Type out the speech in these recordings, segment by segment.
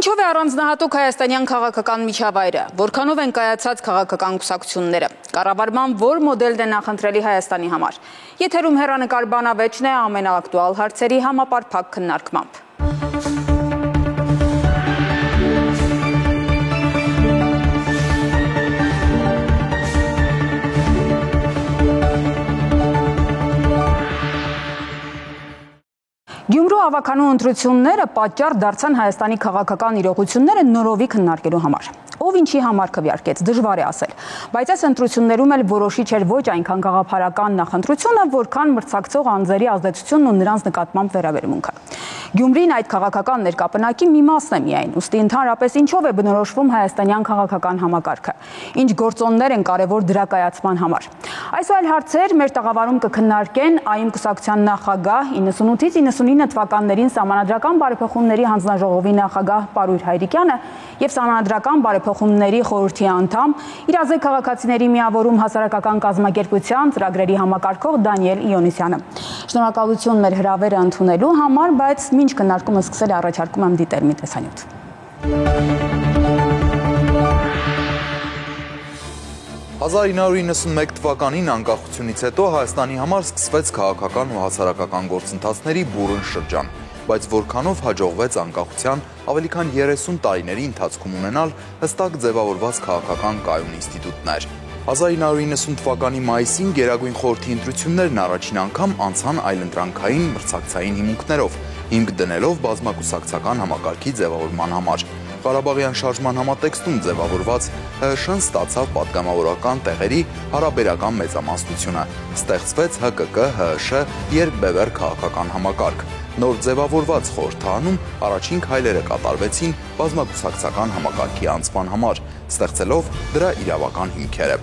Ինչով է առանձնահատուկ հայաստանյան քաղաքական միջավայրը, որքանով են կայացած քաղաքական կուսակցությունները, կառավարման որ մոդելն է նախընտրելի Հայաստանի համար։ Եթերում հեռանկար բանավեճն է ամենաակտուալ հարցերի համապարփակ քննարկմամբ։ Գյումրու ավականու ընտրությունները պատճառ դարձան Հայաստանի քաղաքական իրողությունները նորովի քննարկելու համար։ Ով ինչի համար քվեարկեց, դժվար է ասել, բայց այս ընտրություններում էլ որոշիչ էր ոչ այնքան գաղափարական նախընտրությունը, որքան մրցակցող անձերի ազդեցությունն ու նրանց նկատմամբ վերաբերմունքը։ Գյումրին այդ քաղաքական ներկապնակի մի մասն է միայն, ուստի ընդհանրապես ինչով է բնորոշվում հայաստանյան քաղաքական համակարգը, ինչ գործոններ են կարևոր դրա կայացման համար։ Այս ու այլ հարցեր մեր տաղավարում կքննարկեն ԱԻՄ կուսակցության նախագահ 98-ից 99 թվականներին Սահմանադրական բարեփոխումների հանձնաժողովի նախագահ Պարույր Հայրիկյանը եւ Սահմանադրական բարեփոխումների խորհրդի անդամ, իրազեկ քաղաքացիների միավորում հասարակական կազմակերպության ծրագրերի համակարգող Դանիել Իոնիսյանը։ Շնորհակալություն մեր հրավերը ընդունելու համար, բայց մինչ քննարկումը սկսել առաջարկում եմ դիտել մի տեսանյութ։ 1991 թվականին անկախությունից հետո Հայաստանի համար սկսվեց քաղաքական ու հասարակական գործընթացների բուռն շրջան, բայց որքանով հաջողվեց անկախության ավելի քան 30 տարիների ընթացքում ունենալ հստակ ձևավորված քաղաքական կայուն ինստիտուտներ։ 1990 թվականի մայիսին Գերագույն խորհրդի ընտրություններն առաջին անգամ անցան այլընտրանքային մրցակցային հիմունքներով, հիմք դնելով բազմակուսակցական համակարգի ձևավորման համար։ Ղարաբաղյան շարժման համատեքստում ձևավորված ՀՀՇ-ն ստացավ պատգամավորական տեղերի հարաբերական մեծամասնությունը, ստեղծվեց ՀԿԿ-ՀՀՇ երկբևեռ քաղաքական համակարգ։ Նոր ձևավորված խորհրդարանում առաջին քայլերը կատարվեցին բազմակուսակցական համակարգի անցման համար, ստեղծելով դրա իրավական հիմքերը։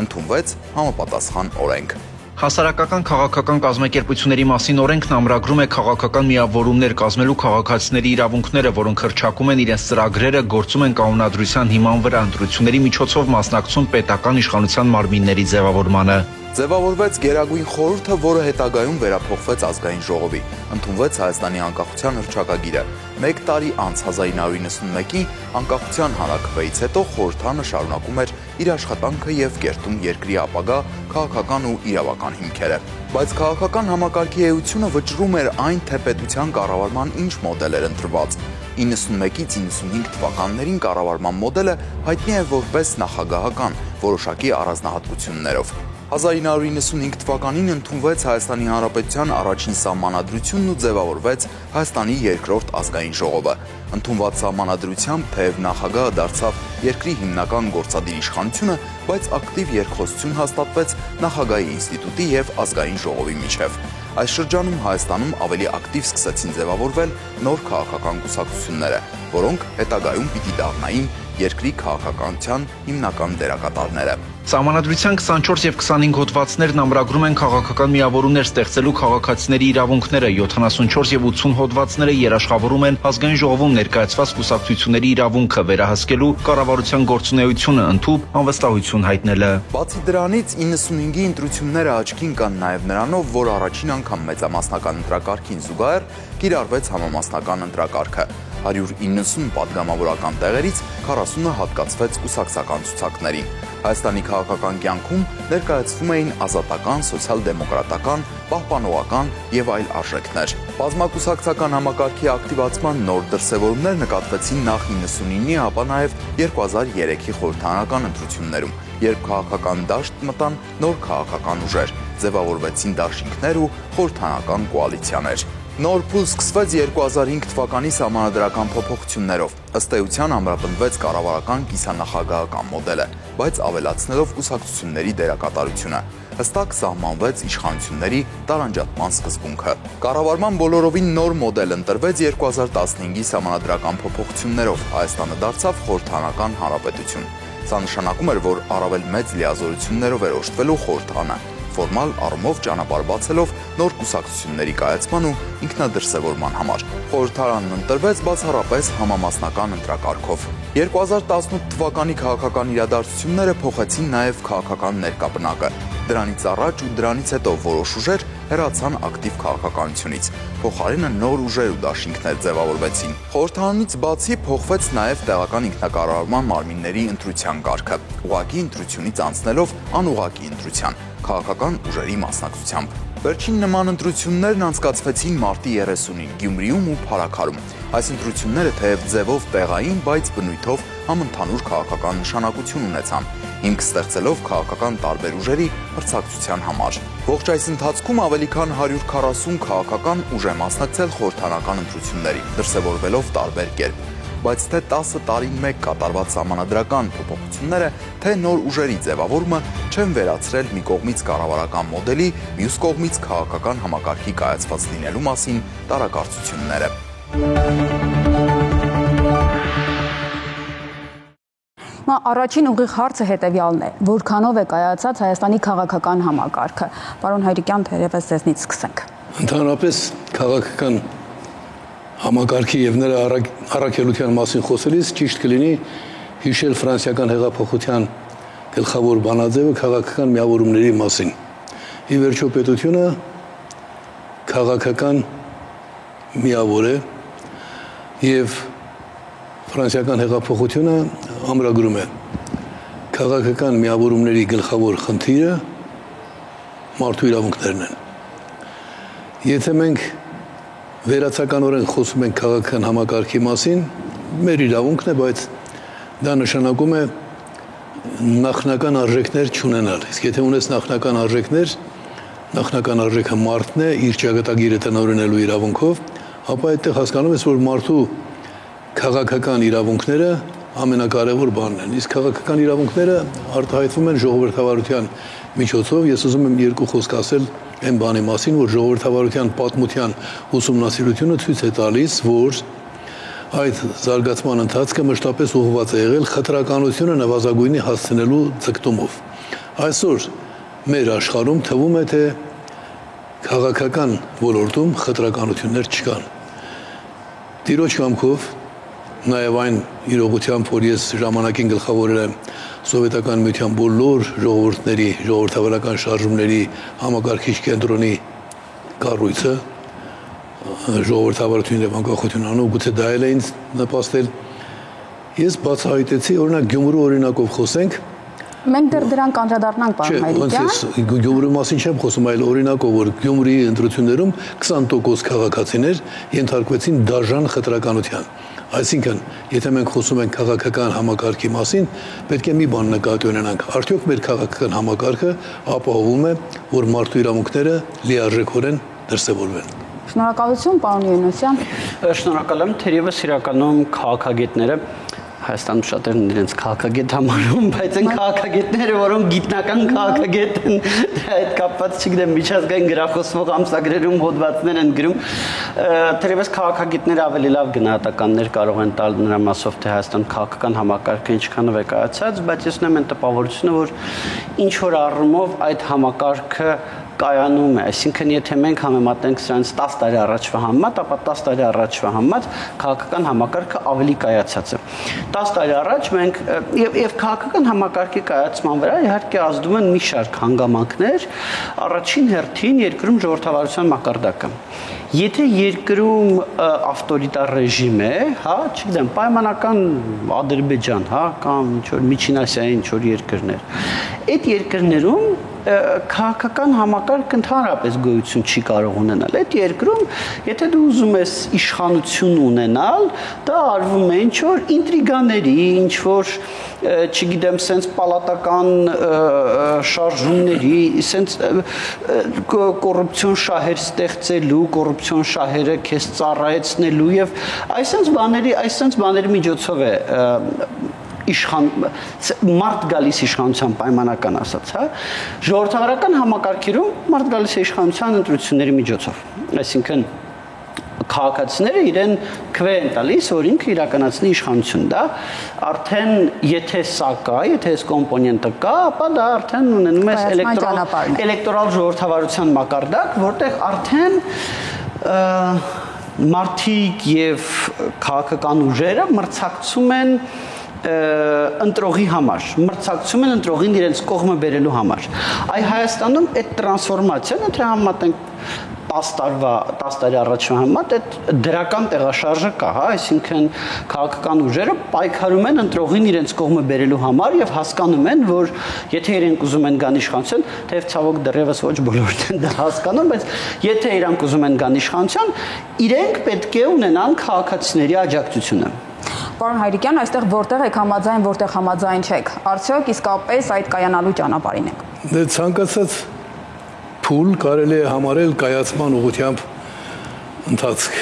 Ընդունվեց համապատասխան օրենք։ Հասարակական քաղաքական կազմակերպությունների մասին օրենքն ամրագրում է քաղաքական միավորումներ կազմելու քաղաքացիների իրավունքները, որոնք հռչակում են իրենց ծրագրերը, գործում են կանոնադրության հիման վրա, ընտրությունների միջոցով մասնակցում պետական իշխանության մարմինների ձևավորմանը։ Ձևավորվեց Գերագույն խորհուրդը, որը հետագայում վերափոխվեց ազգային ժողովի, ընդունվեց Հայաստանի անկախության հռչակագիրը։ Մեկ տարի անց 1991-ի անկախության հանրաքվեից հետո խորհրդանը շարունակում էր իր աշխատանքը եւ կերտում երկրի ապագա քաղաքական ու իրավական հիմքերը։ Բայց քաղաքական համակարգի էությունը վճռում էր այն, թե պետության կառավարման ինչ մոդել էր ընտրված։ 91-ից 95 թվականներին կառավարման մոդելը հայտնի է որպես նախագահական, որոշակի առանձնահատկություններով։ 1995 թվականին ընդունվեց Հայաստանի Հանրապետության առաջին սահմանադրությունն ու ձևավորվեց Հայաստանի երկրորդ ազգային ժողովը։ Ընդունված սահմանադրությամբ թեև նախագահը դարձավ երկրի հիմնական գործադիր իշխանությունը, բայց ակտիվ երկխոսություն հաստատվեց նախագահի ինստիտուտի եւ ազգային ժողովի միջև։ Այս շրջանում Հայաստանում ավելի ակտիվ սկսեցին ձևավորվել նոր քաղաքական կուսակցությունները, որոնք հետագայում պիտի դառնային երկրի քաղաքականության հիմնական դերակատարները։ Սահմանադրության 24 եւ 25 հոդվածներն ամրագրում են քաղաքական միավորումներ ստեղծելու քաղաքացիների իրավունքները, 74 եւ 80 հոդվածները երաշխավորում են ազգային ժողովում ներկայացված կուսակցությունների իրավունքը վերահսկելու կառավարության գործունեությունը, ընդհանուր անվստահություն հայտնելը։ Բացի դրանից 95-ի ընտրությունները աչքին կան նաեւ նրանով, որ առաջին անգամ մեծամասնական ընտրակարգին զուգահեռ կիրառվեց համամասնական ընտրակարգը։ 190 պատգամավորական տեղերից 40-ը հատկացվեց կուսակցական ցուցակներին։ Հայաստանի քաղաքական կյանքում ներկայացվում էին ազատական, սոցիալ-դեմոկրատական, պահպանողական եւ այլ արժեքներ։ Բազմակուսակցական համակարգի ակտիվացման նոր դրսևորումներ նկատվեցին նախ 99-ի, ապա նաեւ 2003-ի խորհրդարանական ընտրություններում, երբ քաղաքական դաշտ մտան նոր քաղաքական ուժեր, ձևավորվեցին դաշինքներ ու խորհրդարանական կոալիցիաներ։ Նոր փուլ սկսվեց 2005 թվականի սահմանադրական փոփոխություններով։ Ըստ էության ամրապնդվեց կառավարական կիսանախագահական մոդելը, բայց ավելացնելով կուսակցությունների դերակատարությունը։ Հստակ սահմանվեց իշխանությունների տարանջատման սկզբունքը։ Կառավարման բոլորովին նոր մոդել ընտրվեց 2015-ի սահմանադրական փոփոխություններով։ Հայաստանը դարձավ խորհրդարանական հանրապետություն։ Սա նշանակում էր, որ առավել մեծ լիազորություններով էր օժտվելու խորհրդարանը, ֆորմալ առումով ճանապարհ բացելով նոր կուսակցությունների կայացման ու ինքնադրսևորման համար։ Խորհրդարանն ընտրվեց բացառապես համամասնական ընտրակարգով։ 2018 թվականի քաղաքական իրադարձությունները փոխեցին նաև քաղաքական ներկապնակը։ Դրանից առաջ ու դրանից հետո որոշ ուժեր հեռացան ակտիվ քաղաքականությունից։ Փոխարենը նոր ուժեր ու դաշինքներ ձևավորվեցին։ Խորհրդարանից բացի փոխվեց նաև տեղական ինքնակառավարման մարմինների ընտրության կարգը, ուղղակի ընտրությունից անցնելով անուղղակի ընտրության, քաղաքական ուժերի մասնակցությամբ։ Վերջին նման ընտրություններն անցկացվեցին մարտի 30-ին Գյումրիում ու Փարաքարում։ Այս ընտրությունները թեև ձևով տեղային, բայց բնույթով համընդհանուր քաղաքական նշանակություն ունեցան, հիմք ստեղծելով քաղաքական տարբեր ուժերի մրցակցության համար։ Ողջ այս ընթացքում ավելի քան 140 քաղաքական ուժ է մասնակցել խորհրդարանական ընտրություններին, դրսևորվելով տարբեր կերպ։ Բայց թե 10 տարին մեկ կատարված սահմանադրական փոփոխությունները, թե նոր ուժերի ձևավորումը չեն վերացրել մի կողմից կառավարական մոդելի, մյուս կողմից քաղաքական համակարգի կայացված լինելու մասին տարակարծությունները։ Առաջին ուղիղ հարցը հետևյալն է. որքանով է կայացած Հայաստանի քաղաքական համակարգը։ Պարոն Հայրիկյան, թերևս ձեզնից սկսենք։ Ընդհանրապես քաղաքական համակարգի եւ նրա առաքելության մասին խոսելիս ճիշտ կլինի հիշել ֆրանսիական հեղափոխության գլխավոր բանաձևը քաղաքական միավորումների մասին։ Ի վերջո պետությունը քաղաքական միավոր է եւ ֆրանսիական հեղափոխությունը ամրագրում է քաղաքական միավորումների գլխավոր խնդիրը մարդու իրավունքներն են։ Եթե մենք վերացականորեն խոսում ենք քաղաքական համակարգի մասին, մեր իրավունքն է, բայց դա նշանակում է նախնական արժեքներ չունենալ։ Իսկ եթե ունես նախնական արժեքներ, նախնական արժեքը մարդն է իր ճակատագիրը տնօրինելու իրավունքով, ապա այդտեղ հասկանում ես, որ մարդու քաղաքական իրավունքները ամենակարևոր բանն են։ Իսկ քաղաքական իրավունքները արտահայտվում են ժողովրդավարության միջոցով։ Ես ուզում եմ երկու խոսք ասել այն բանի մասին, որ ժողովրդավարության պատմության ուսումնասիրությունը ցույց է տալիս, որ այդ զարգացման ընթացքը մշտապես ուղղված է եղել խտրականությունը նվազագույնի հասցնելու ձգտումով։ Այսօր մեր աշխարհում թվում է, թե քաղաքական ոլորտում խտրականություններ չկան։ Տիրոջ կամքով, նաև այն իրողությամբ, որ ես ժամանակին գլխավորել եմ սովետական միության բոլոր ժողովուրդների, ժողովրդավարական շարժումների համակարգիչ կենտրոնի կառույցը, ժողովրդավարություն եւ անկախություն անող, գուցե դա էլ է ինձ նպաստել։ Ես բացահայտեցի, օրինակ Գյումրու օրինակով խոսենք։ Մենք դեռ դրան կանդրադառնանք, պարոն Հայրիկյան։ Գյումրու մասին չեմ խոսում, այլ օրինակով, որ Գյումրիի ընտրություններում 20% քաղաքացիներ ենթարկվեցին դաժան խտրականության։ Այսինքն, եթե մենք խոսում ենք քաղաքական համակարգի մասին, պետք է մի բան նկատի ունենանք. արդյոք մեր քաղաքական համակարգը ապահովում է, որ մարդու իրավունքները լիարժեքորեն դրսևորվեն։ Շնորհակալություն, պարոն Յունոսյան։ Շնորհակալ եմ, թերևս իրականում քաղաքագետները Հայաստանում շատերն իրենց քաղաքագետ համարում, բայց այն քաղաքագետները, որոնք գիտնական քաղաքագետ են, այդ կապված, չգիտեմ, միջազգային գրախոսվող ամսագրերում հոդվածներ են գրում, թերևս քաղաքագետները ավելի լավ գնահատականներ կարող են տալ նրա մասով, թե Հայաստան քաղաքական համակարգը ինչքանով է կայացած, բայց ես ունեմ այն տպավորությունը, որ ինչ որ առումով այդ համակարգը կայանում է, այսինքն եթե մենք համեմատենք սրանց 10 տարի առաջվա համեմատ, ապա 10 տարի առաջվա համեմատ քաղաքական համակարգը ավելի կայացած է։ 10 տարի առաջ մենք եւ քաղաքական համակարգի կայացման վրա իհարկե ազդում են մի շարք հանգամանքներ, առաջին հերթին երկրում ժողովրդավարության մակարդակը։ Եթե երկրում ավտորիտար ռեժիմ է, հա, չգիտեմ, պայմանական Ադրբեջան, հա, կամ ինչ որ Միջին Ասիայի ինչ որ երկրներ, այդ երկրներում քաղաքական համակարգ ընդհանրապես գոյություն չի կարող ունենալ։ Այդ երկրում, եթե դու ուզում ես իշխանություն ունենալ, դա արվում է ինչ որ ինտրիգաների, ինչ որ, չգիտեմ, սենց պալատական շարժումների, սենց կոռուպցիոն շահեր ստեղծելու, կոռուպցիոն շահերը քեզ ծառայեցնելու եւ այսպես բաների միջոցով է մարդ գալիս իշխանության պայմանական ասած, հա, ժողովրդավարական համակարգերում մարդ գալիս է իշխանության ընտրությունների միջոցով, այսինքն քաղաքացիները իրեն քվե են տալիս, որ ինքը իրականացնի իշխանություն, դա արդեն եթե սա կա, եթե այս կոմպոնենտը կա, ապա դա արդեն ունենում է էլեկտորալ ժողովրդավարության մակարդակ, որտեղ արդեն մարդիկ եւ քաղաքական ուժերը մրցակցում են ընտրողի համար, մրցակցում են ընտրողին իրենց կողմը բերելու համար։ Այ Հայաստանում այդ տրանսֆորմացիան, եթե համատենք 10 տարի առաջվա համեմատ այդ դրական տեղաշարժը կա, հա, այսինքն քաղաքական ուժերը պայքարում են ընտրողին իրենց կողմը բերելու համար եւ հասկանում են, որ եթե իրենք ուզում են գան իշխանության, թեև ցավոք դեռևս ոչ բոլորն են դա հասկանում, բայց եթե իրենք ուզում են գան իշխանության, իրենք պետք է ունենան քաղաքացիների աջակցությունը։ Պարոն Հայրիկյան, այստեղ որտեղ եք համաձայն, որտեղ համաձայն չեք։ Արդյոք իսկապես այդ կայանալու ճանապարհին եք։ Դե ցանկացած փուլ կարելի է համարել կայացման ուղղությամբ ընթացք։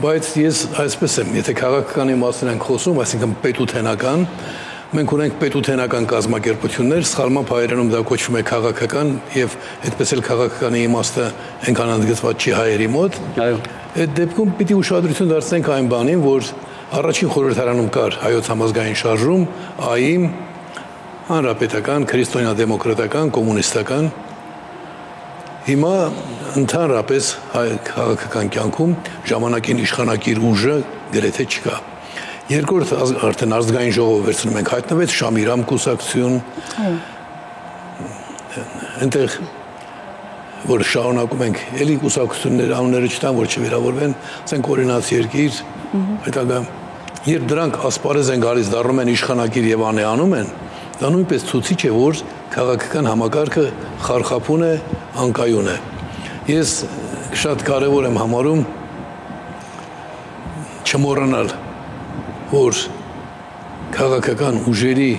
Բայց ես այսպես եմ, եթե քաղաքական իմաստն ենք խոսում, այսինքն պետութենական, մենք ունենք պետութենական կազմակերպություններ, սխալմամբ հայերենում դա կոչվում է քաղաքական եւ այդպես էլ քաղաքականի իմաստը այնքան ընդգծված չի հայերի մոտ։ Այո։ Այդ դեպքում պիտի ուշադրություն դարձնենք այն բանին, որ առաջին խորհրդարանում կար հայոց համազգային շարժում, ԱԻՄ, հանրապետական, քրիստոնյա-դեմոկրատական, կոմունիստական։ Հիմա ընդհանրապես քաղաքական կյանքում ժամանակին իշխանակիր ուժը գրեթե չկա։ Երկրորդ արդեն ազգային ժողովը վերցնում ենք, հայտնվեց Շամիրամ կուսակցություն։ Այնտեղ որ շարունակում ենք, էլի կուսակցություններ անունները չտան, որ չվերավորվեն, ասենք օրինաց երկիր, հետագա երբ դրանք ասպարեզ են գալիս, դառնում են իշխանակիր եւ անեանում են, դա նույնպես ցույց է, որ քաղաքական համակարգը խարխափուն է, անկայուն է։ Ես շատ կարևոր եմ համարում չմոռանալ, որ քաղաքական ուժերի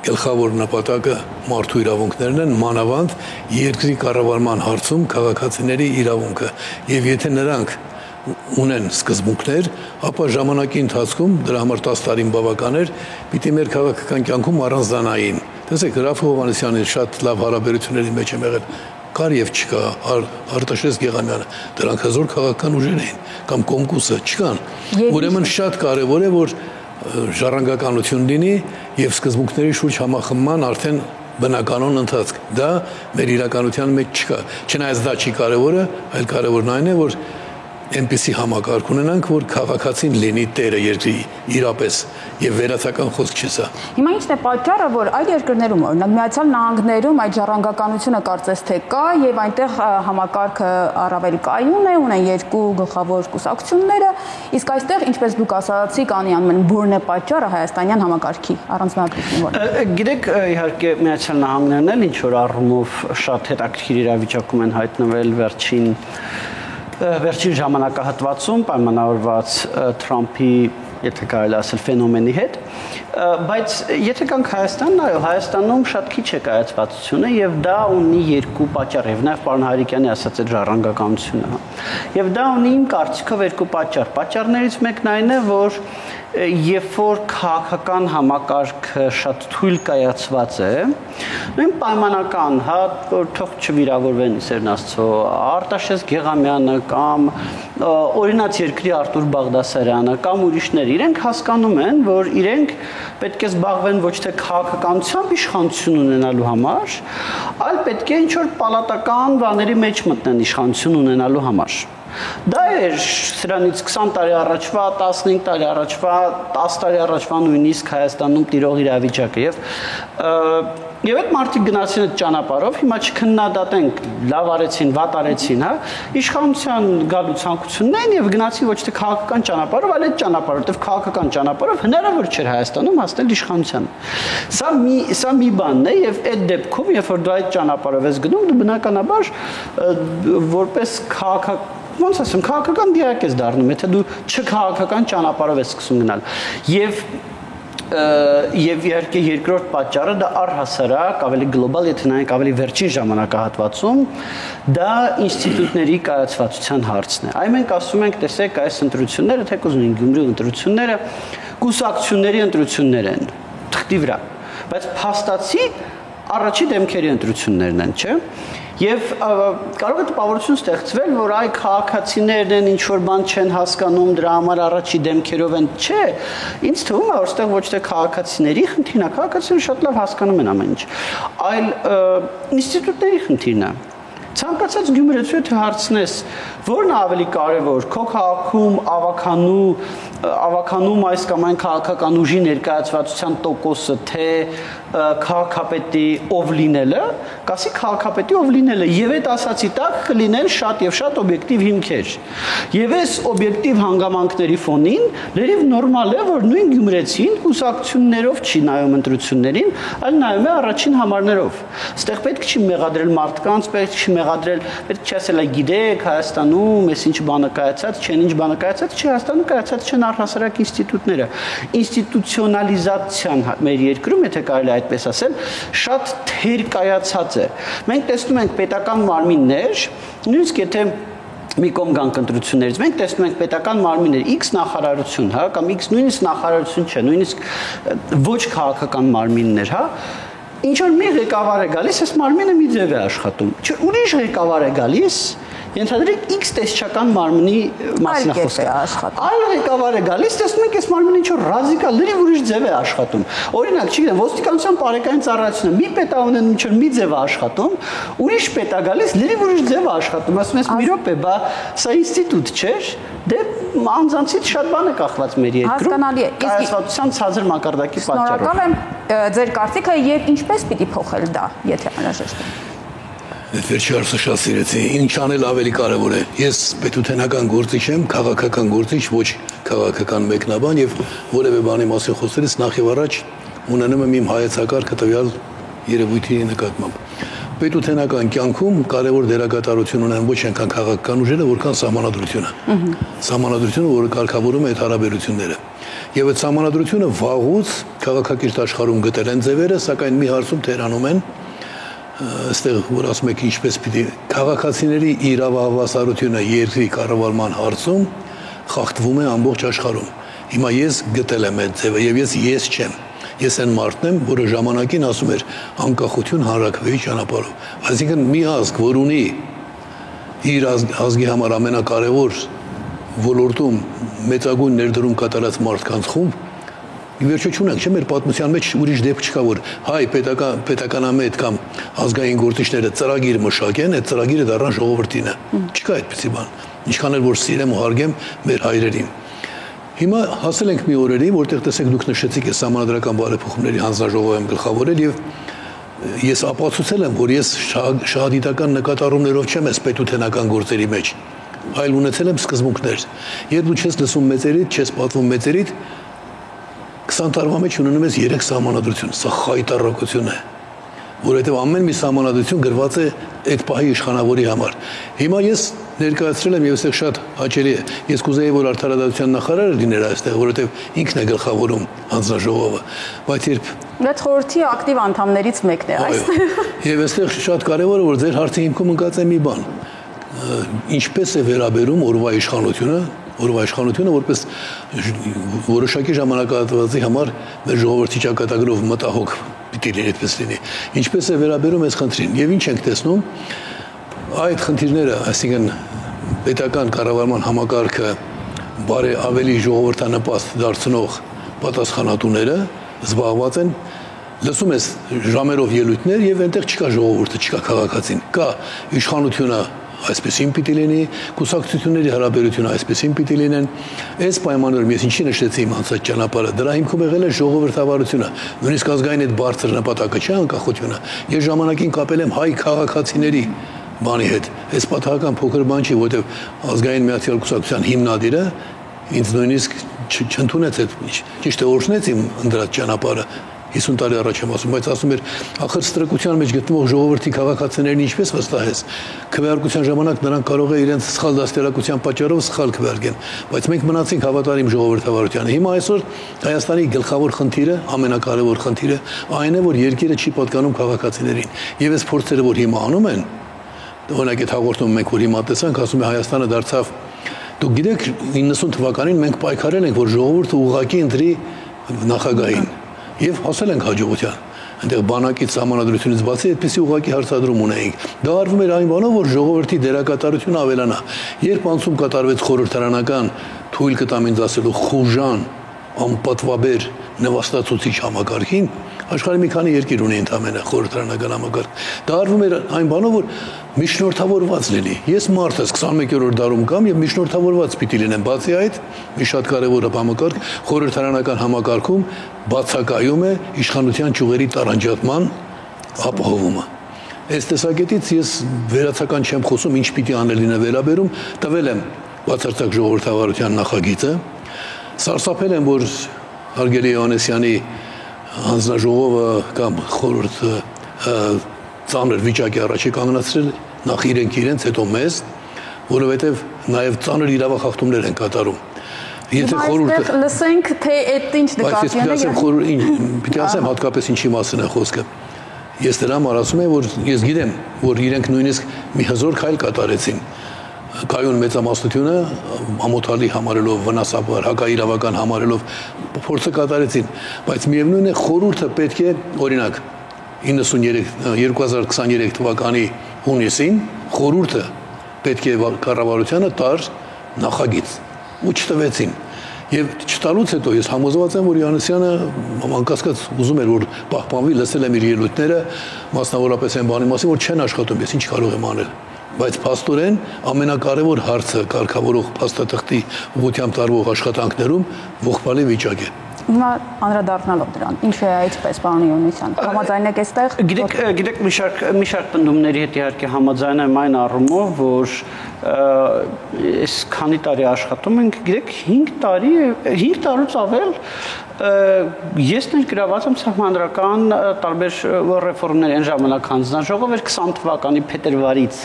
գլխավոր նպատակը մարդու իրավունքներն են, մանավանդ երկրի կառավարման հարցում քաղաքացիների իրավունքը, եւ եթե նրանք ունեն սկզբունքներ, ապա ժամանակի ընթացքում դրա համար 10 տարին բավական էր, պիտի մեր քաղաքական կյանքում առանձնանային։ Տեսեք, Ռաֆ Հովհաննիսյանի շատ լավ հարաբերությունների մեջ եմ եղել, կար եւ չկա, Արտաշես Գեղամյանը, դրանք հզոր քաղաքական ուժեր էին, կամ Կոմկուսը չկան։ Ուրեմն շատ կարևոր է, որ ժառանգականություն լինի եւ սկզբունքների շուրջ համախմբման արդեն բնականon ընթացք։ Դա մեր իրականության մեջ չկա։ Չնայած դա չի կարևորը, այլ կարևորն այն է, որ այնպիսի համակարգ ունենանք, որ քաղաքացին լինի տերը երկրի իրապես եւ վերացական խոսք չի սա։ Հիմա ի՞նչն է պատճառը, որ այլ երկրներում, օրինակ Միացյալ Նահանգներում այդ ժառանգականությունը կարծես թե կա եւ այնտեղ համակարգը առավել կայուն է, ունեն երկու գլխավոր կուսակցությունները, իսկ այստեղ, ինչպես դուք ասացիք, անում են բուրն է պատճառը հայաստանյան համակարգի առանձնահատկությունն։ Գիտեք, իհարկե Միացյալ Նահանգներն էլ ինչ որ առումով շատ հետաքրքիր իրավիճակում են հայտնվել վերջին ժամանակահատվածում պայմանավորված Թրամփի, եթե կարելի ասել, ֆենոմենի հետ, բայց եթե կանք Հայաստանն, այո, Հայաստանում շատ քիչ է կայացվածությունը եւ դա ունի երկու պատճառ, եւ նաեւ պարոն Հայրիկյանի ասած այդ ժառանգականությունը, եւ դա ունի իմ կարծիքով երկու պատճառ։ Պատճառներից մեկն այն է, որ երբ որ քաղաքական համակարգը շատ թույլ կայացված է, նույն պայմանական, հա, որ թող չվիրավորվեն Սերն Աստծո, Արտաշես Գեղամյանը կամ օրինաց երկրի Արտուր Բաղդասարյանը կամ ուրիշներ, իրենք հասկանում են, որ իրենք պետք է զբաղվեն ոչ թե քաղաքականությամբ իշխանություն ունենալու համար, այլ պետք է ինչ-որ պալատական բաների մեջ մտնեն իշխանություն ունենալու համար։ Դա էր սրանից 20 տարի առաջվա, 15 տարի առաջվա, 10 տարի առաջվա նույնիսկ Հայաստանում տիրող իրավիճակը եւ այդ մարդիկ գնացին այդ ճանապարհով, հիմա չքննադատենք լավ արեցին, վատ արեցին, հա, իշխանության գալու ցանկությունն են եւ գնացին ոչ թե քաղաքական ճանապարհով, այլ այդ ճանապարհով, որտեղ քաղաքական ճանապարհով հնարավոր չէր Հայաստանում հասնել իշխանության։ Սա մի բանն է եւ այդ դեպքում, երբ որ դու այդ ճանապարհով ես գնում, դու բնականաբար որպես ոնց ասեմ, քաղաքական դիակ ես դառնում, եթե դու չքաղաքական ճանապարհով ես սկսում գնալ։ Եվ իհարկե երկրորդ պատճառը դա առհասարակ ավելի գլոբալ, եթե նայենք ավելի վերջին ժամանակահատվածում, դա ինստիտուտների կայացվածության հարցն է։ Այ մենք ասում ենք, տեսեք, այս ընտրությունները, թեկուզ նույն Գյումրի ընտրությունները կուսակցությունների ընտրություններ են, թղթի վրա, բայց փաստացի առաջի դեմքերի ընտրություններն են, չէ՞։ Եվ կարող է տպավորություն ստեղծվել, որ այ քաղաքացիներն են ինչ-որ բան չեն հասկանում, դրա համար առաջի դեմքերով են, չէ, ինձ թվում է, որ ստեղ ոչ թե քաղաքացիների խնդիրն է, քաղաքացիները շատ լավ հասկանում են ամեն ինչ, այլ ինստիտուտների խնդիրն է։ Ցանկացած գյումրեցու եթե հարցնես, որն է ավելի կարևոր, քո քաղաքում ավականու ավականում այս կամ այն քաղաքական ուժի ներկայացվածության տոկոսը, թե քաղաքապետի ով լինելը, կասի քաղաքապետի ով լինելը, եւ այդ ասացի տակ կլինեն շատ եւ շատ օբյեկտիվ հիմքեր։ Եվ այս օբյեկտիվ հանգամանքների ֆոնին լրիվ նորմալ է, որ նույն գյումրեցին կուսակցություններով չի նայում ընտրություններին, այլ նայում է առաջին համարներով։ Այստեղ պետք չի մեղադրել մարդկանց, պետք չի մեղադրել, պետք չի ասել, գիտեք, Հայաստանում էս ինչ բանը կայացած, չեն ինչ բանը կայացած, չի Հայաստանում կայացած չեն առհասարակ ինստիտուտները։ Ինստիտուցիոնալիզացիան մեր երկրում, եթե կարելի այդպես ասել, շատ թեր կայացած է։ Մենք տեսնում ենք պետական մարմիններ, նույնիսկ եթե մի կողմ գանք ընտրություններից, մենք տեսնում ենք պետական մարմիններ, X նախարարություն, հա, կամ X նույնիսկ նախարարություն չէ, նույնիսկ ոչ քաղաքական մարմիններ, հա, ինչ որ մի ղեկավար է գալիս, այս մարմինը մի ձև է աշխատում։ Չէ, ուրիշ ղեկավար է գալիս, ենթադրենք X տեսչական մարմնի մասին է խոսքը։ Այլ ղեկավար է գալիս, տեսնում եք, այս մարմինը ինչ որ ռադիկալ լրիվ ուրիշ ձև է աշխատում։ Օրինակ, չգիտեմ, ոստիկանության բարեկային ծառայությունը մի պետ ունեն ինչ որ մի ձև է աշխատում, ուրիշ պետ է գալիս, լրիվ ուրիշ ձև է աշխատում։ Ասում ես՝ մի րոպե, բա սա ինստիտուտ չէ՞։ Դե անձանցից շատ բան է կախված մեր երկրում։ Կայացվածության ցածր մակարդակի պատճառով։ Շնորհակալ եմ ձեր կարծիքը եւ ինչպես պիտի փոխել դա, եթե անհրաժեշտ է։ Վերջի հարցը շատ սիրեցի, ինչ անել ավելի կարևոր է։ Ես պետութենական գործիչ եմ, քաղաքական գործիչ, ոչ քաղաքական մեկնաբան եւ որևէ բանի մասին խոսելիս նախ եւ առաջ ունենում եմ իմ հայեցակարգը տվյալ երևույթի նկատմամբ։ Պետութենական կյանքում կարևոր դերակատարություն ունեն ոչ այնքան քաղաքական ուժերը, որքան սահմանադրությունը։ Սահմանադրությունը, որը կարգավորում է այդ հարաբերությունները։ Եվ այդ սահմանադրությունը վաղուց քաղաքակիրթ աշխարհում գտել են ձևերը, սակայն մի հարցում թերանում են այստեղ որ ասում եք ինչպես պիտի քաղաքացիների իրավահավասարությունը երկրի կառավարման հարցում խախտվում է ամբողջ աշխարհում։ Հիմա ես գտել եմ այդ ձևը եւ ես չեմ։ Ես այն մարդն եմ, որը ժամանակին ասում էր անկախություն հանրաքվեի ճանապարհով։ Այսինքն մի ազգ, որ ունի իր ազգի համար ամենակարևոր ոլորտում մեծագույն ներդրում կատարած մարդկանց խումբ, ի վերջո չունենք, չէ՞ մեր պատմության մեջ ուրիշ դեպք չկա, որ հայ պետականամետ կամ ազգային գործիչները ծրագիր մշակեն, այդ ծրագիրը դառնա ժողովրդինը։ Չկա այդպիսի բան։ Ինչքան էլ որ սիրեմ ու հարգեմ մեր հայրերին։ Հիմա հասել ենք մի օրերի, որտեղ տեսեք դուք նշեցիք այս համանդրական բարեփոխումների հանձնաժողով եմ գլխավորել եւ ես ապացուցել եմ, որ ես շահադիտական նկատառումներով չեմ այս պետութենական գործերի մեջ, այլ ունեցել եմ սկզբունքներ։ Երբ դու չես լսում մեծերիդ, չես պատվում մեծերիդ, 20 տարվա մեջ ունենում ես 3 սահմանադրություն, սա խայտառակություն է, որովհետև ամեն մի սահմանադրություն գրված է այդ պահի իշխանավորի համար։ Հիմա ես ներկայացրել եմ եւ այստեղ շատ հաճելի է։ Ես կուզեի, որ արդարադատության նախարարը լիներ այստեղ, որովհետև ինքն է գլխավորում հանձնաժողովը, բայց երբ Այդ խորհրդի ակտիվ անդամներից մեկն է այստեղ։ Եվ այստեղ շատ կարևոր է, որ ձեր հարցի հիմքում ընկած է մի բան։ Ինչպես է վերաբերում օրվա իշխանությունը որպես որոշակի ժամանակահատվածի համար մեր ժողովրդի ճակատագրով մտահոգ պիտի լինի, այդպես լինի։ Ինչպես է վերաբերում այս խնդրին եւ ինչ ենք տեսնում, այդ խնդիրները, այսինքն պետական կառավարման համակարգը ավելի ժողովրդանպաստ դարձնող պատասխանատուները զբաղված են, լսում ես ժամերով ելույթներ եւ այնտեղ չկա ժողովուրդը, չկա քաղաքացին, կա իշխանությունը այսպեսին պիտի լինի, կուսակցությունների հարաբերությունը այսպեսին պիտի լինեն։ Այս պայմաններում ես ինչի նշեցի իմ անցած ճանապարհը, դրա հիմքում եղել է ժողովրդավարությունը, նույնիսկ ազգային այդ բարձր նպատակը չէ անկախությունը։ Ես ժամանակին կապել եմ հայ քաղաքացիների բանի հետ։ Այս պատահական փոքր բան չի, որովհետև ազգային միացյալ կուսակցության հիմնադիրը ինձ նույնիսկ չընդունեց այդ ճիշտ է օրհնեց իմ ընտրած ճանապարհը 50 տարի առաջ եմ ասում, բայց ասում էր, ախր ստրկության մեջ գտնվող ժողովրդի քաղաքացիներին ինչպես վստահես։ Քվեարկության ժամանակ նրանք կարող է իրենց սխալ դաստիարակության պատճառով սխալ քվեարկեն, բայց մենք մնացինք հավատարիմ ժողովրդավարությանը։ Հիմա այսօր Հայաստանի գլխավոր խնդիրը, ամենակարևոր խնդիրը այն է, որ երկիրը չի պատկանում քաղաքացիներին։ Եվ այս փորձերը, որ հիմա անում են, օրինակ այդ հաղորդումը մենք որ հիմա տեսանք, ասում է Հայաստանը դարձավ, դուք գիտեք 90 թվականին մենք պայքարել ենք, որ ժողովուրդը ուղղակի ընտրի նախագահին եւ հասել ենք հաջողության։ Այնտեղ բանակից համանadrությունից բացի այդպեսի ուղղակի հարցադրում ունեինք։ Դա արվում էր այն բանով, որ ժողովրդի դերակատարությունը ավելանա։ Երբ անցում կատարվեց խորհրդարանական թույլ կտամ ինձ ասելու խուժան, անպատվաբեր նվաստացուցիչ համակարգին, աշխարհի մի քանի երկիր ունի ընդհանրապես խորհրդարանական համակարգ։ Դա արվում էր այն բանով, որ միջնորդավորված լինի։ Ես մարդս 21-րդ դարում կամ եւ միջնորդավորված պիտի լինեմ։ Բացի այդ, մի շատ կարևոր համակարգ խորհրդարանական համակարգում բացակայում է իշխանության ճյուղերի տարանջատման ապահովումը։ Այս տեսակետից ես վերացական չեմ խոսում, ինչ պիտի անելին է վերաբերում, տվել եմ բացարձակ ժողովրդավարության նախագիծը, սարսափել եմ, որ Հարգելի Հովհաննեսյանի հանձնաժողովը կամ խորհուրդը ծանր վիճակի առաջ է կանգնացրել նախ իրենց, հետո մեզ, որովհետև նաև ծանր իրավախախտումներ են կատարում։ Եթե խորհուրդը լսենք, թե այդ ինչ նկատի պիտի ասեմ հատկապես ինչի մասին է խոսքը։ Ես դրամ ասում եմ, որ ես գիտեմ, որ իրենք նույնիսկ մի հզոր քայլ կատարեցին։ Կայուն մեծամասնությունը ամոթալի համարելով, վնասաբար, հակաիրավական համարելով փորձը կատարեցին, բայց միևնույն է խորհուրդը պետք է, օրինակ 2023 թվականի հունիսին խորհուրդը պետք է կառավարությանը տար նախագիծ ու չտվեցին։ Եվ չտալուց հետո ես համոզված եմ, որ Հովհաննեսյանը անկասկած ուզում էր, որ պահպանվի, լսել եմ իր ելույթները, մասնավորապես այն բանի մասին, որ չեն աշխատում, ես ինչ կարող եմ անել։ Բայց փաստորեն ամենակարևոր հարցը կարգավորող փաստաթղթի ուղղությամբ տարվող աշխատանքներում ողբալի վիճակ է։ Հիմա անդրադառնալով դրան, ինչ է այդպես, պարոն Հովհաննեսյան, համաձայն եք այստեղ։ Գիտեք, մի շարք պնդումների հետ իհարկե համաձայն եմ այն առումով, որ այս քանի տարի աշխատում ենք, գիտեք, 5 տարուց ավել ես ներգրաված եմ սահմանադրական տարբեր ռեֆորմների այն ժամանակ հանձնաժողով էր 20 թվականի փետրվարից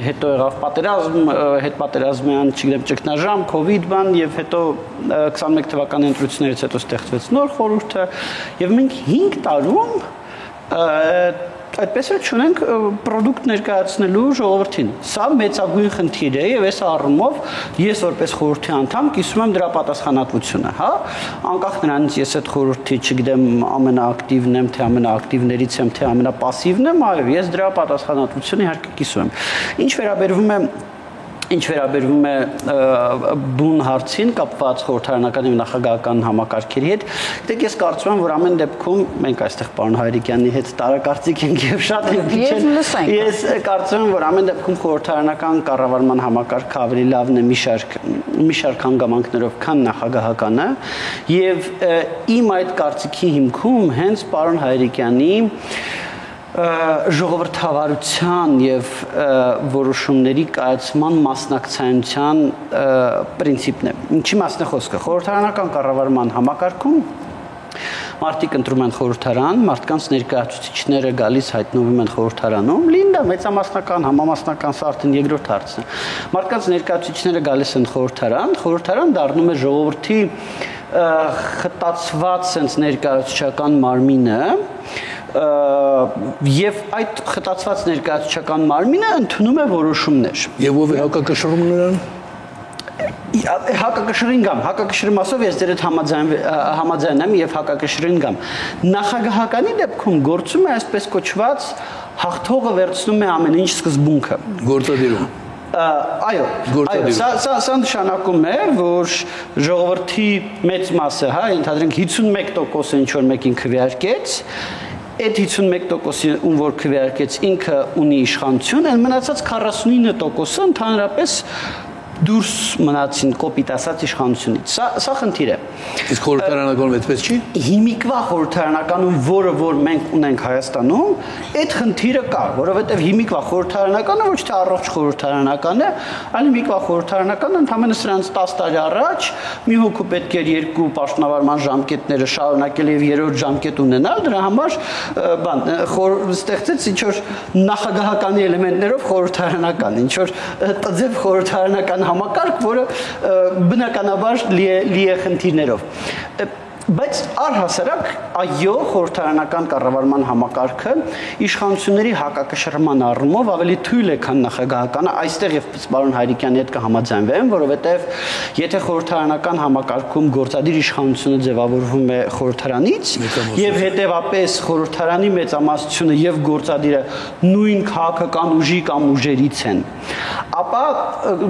հետո եղավ պատերազմ, հետպատերազմյան, չգիտեմ, ճգնաժամ, կովիդ բան եւ հետո 21 թվականի ընտրություններից հետո ստեղծվեց նոր խորհուրդը եւ մենք 5 տարում այդպես էլ չունենք պրոդուկտ ներկայացնելու ժողովրդին։ Սա մեծագույն խնդիր է եւ այս առումով ես որպես խորհրդի անդամ կիսում եմ դրա պատասխանատվությունը, հա, անկախ նրանից ես այդ խորհրդի, չգիտեմ, ամենաակտիվն եմ, թե ամենաակտիվներից եմ, թե ամենապասիվն եմ, այո, ես դրա պատասխանատվությունը իհարկե կիսում եմ։ Ինչ վերաբերվում է բուն հարցին կապված խորհրդարանական եւ նախագահական համակարգերի հետ, դեք ես կարծում եմ, որ ամեն դեպքում մենք այստեղ պարոն Հայրիկյանի հետ տարակարծիք ենք եւ շատ ենք դիչել։ Ես կարծում եմ, որ ամեն դեպքում խորհրդարանական կառավարման համակարգը ավելի լավն է մի շարք հանգամանքներով, քան նախագահականը, եւ իմ այդ կարծիքի հիմքում հենց պարոն Հայրիկյանի ժողովրդավարության եւ որոշումների կայացման մասնակցայնության պրինցիպն է։ Ինչի մասն է խոսքը։ Խորհրդարանական կառավարման համակարգում մարդիկ ընտրում են խորհրդարան, մարդկանց ներկայացուցիչները գալիս հայտնվում են խորհրդարանում, լինდა մեծամասնական, համամասնական, սա արդեն երկրորդ հարցն է։ Մարդկանց ներկայացուցիչները գալիս են խորհրդարան դառնում է ժողովրդի խտացված sense ներկայացուցչական մարմինը եւ այդ խտացված ներկայացուցչական մարմինը ընդունում է որոշումներ։ Եվ ով է հակակշռում նրան։ Հակակշռի մասով ես դեռ համաձայն եմ եւ հակակշռին գամ։ Նախագահականի դեպքում գործում է այսպես կոչված հաղթողը վերցնում է ամեն ինչ սկզբունքը։ Գործադիրում։ Այո, սա նշանակում է, որ ժողովրդի մեծ մասը, հա, ընդհանրենք 51%-ը ինչ որ մեկին քվեարկեց, այդ 51%-ը ում որ քվեարկեց ինքը ունի իշխանություն, այն մնացած 49%-ը ընդհանրապես դուրս մնացին կոպիտ ասած իշխանությունից։ Սա խնդիր է։ Իսկ խորհրդարանական այդպես չի։ Հիմիկվա խորհրդարանականում, որը որ մենք ունենք Հայաստանում, այդ խնդիրը կա, որովհետև հիմիկվա խորհրդարանականը ոչ թե առողջ խորհրդարանական է, այլ հիմիկվա խորհրդարանականը ընդհանրապես սրանց 10 տարի առաջ մի հոգու պետք էր երկու պաշտոնավարման ժամկետները շարունակել եւ երրորդ ժամկետ ունենալ, դրա համար ստեղծեց ինչ որ նախագահական էլեմենտներով խորհրդարանական, ինչ որ տձև խորհրդարանական համակարգ, որը բնականաբար լի է խնդիրներով։ Բայց առհասարակ այո խորհրդարանական կառավարման համակարգը իշխանությունների հակակշռման առումով ավելի թույլ է, քան նախագահականը, այստեղ եւ պարոն Հայրիկյանի հետ կհամաձայնվեմ, որովհետեւ եթե խորհրդարանական համակարգում գործադիր իշխանությունը ձևավորվում է խորհրդարանից եւ հետեւապես խորհրդարանի մեծամասնությունը եւ գործադիրը նույն քաղաքական ուժի կամ ուժերից են, ապա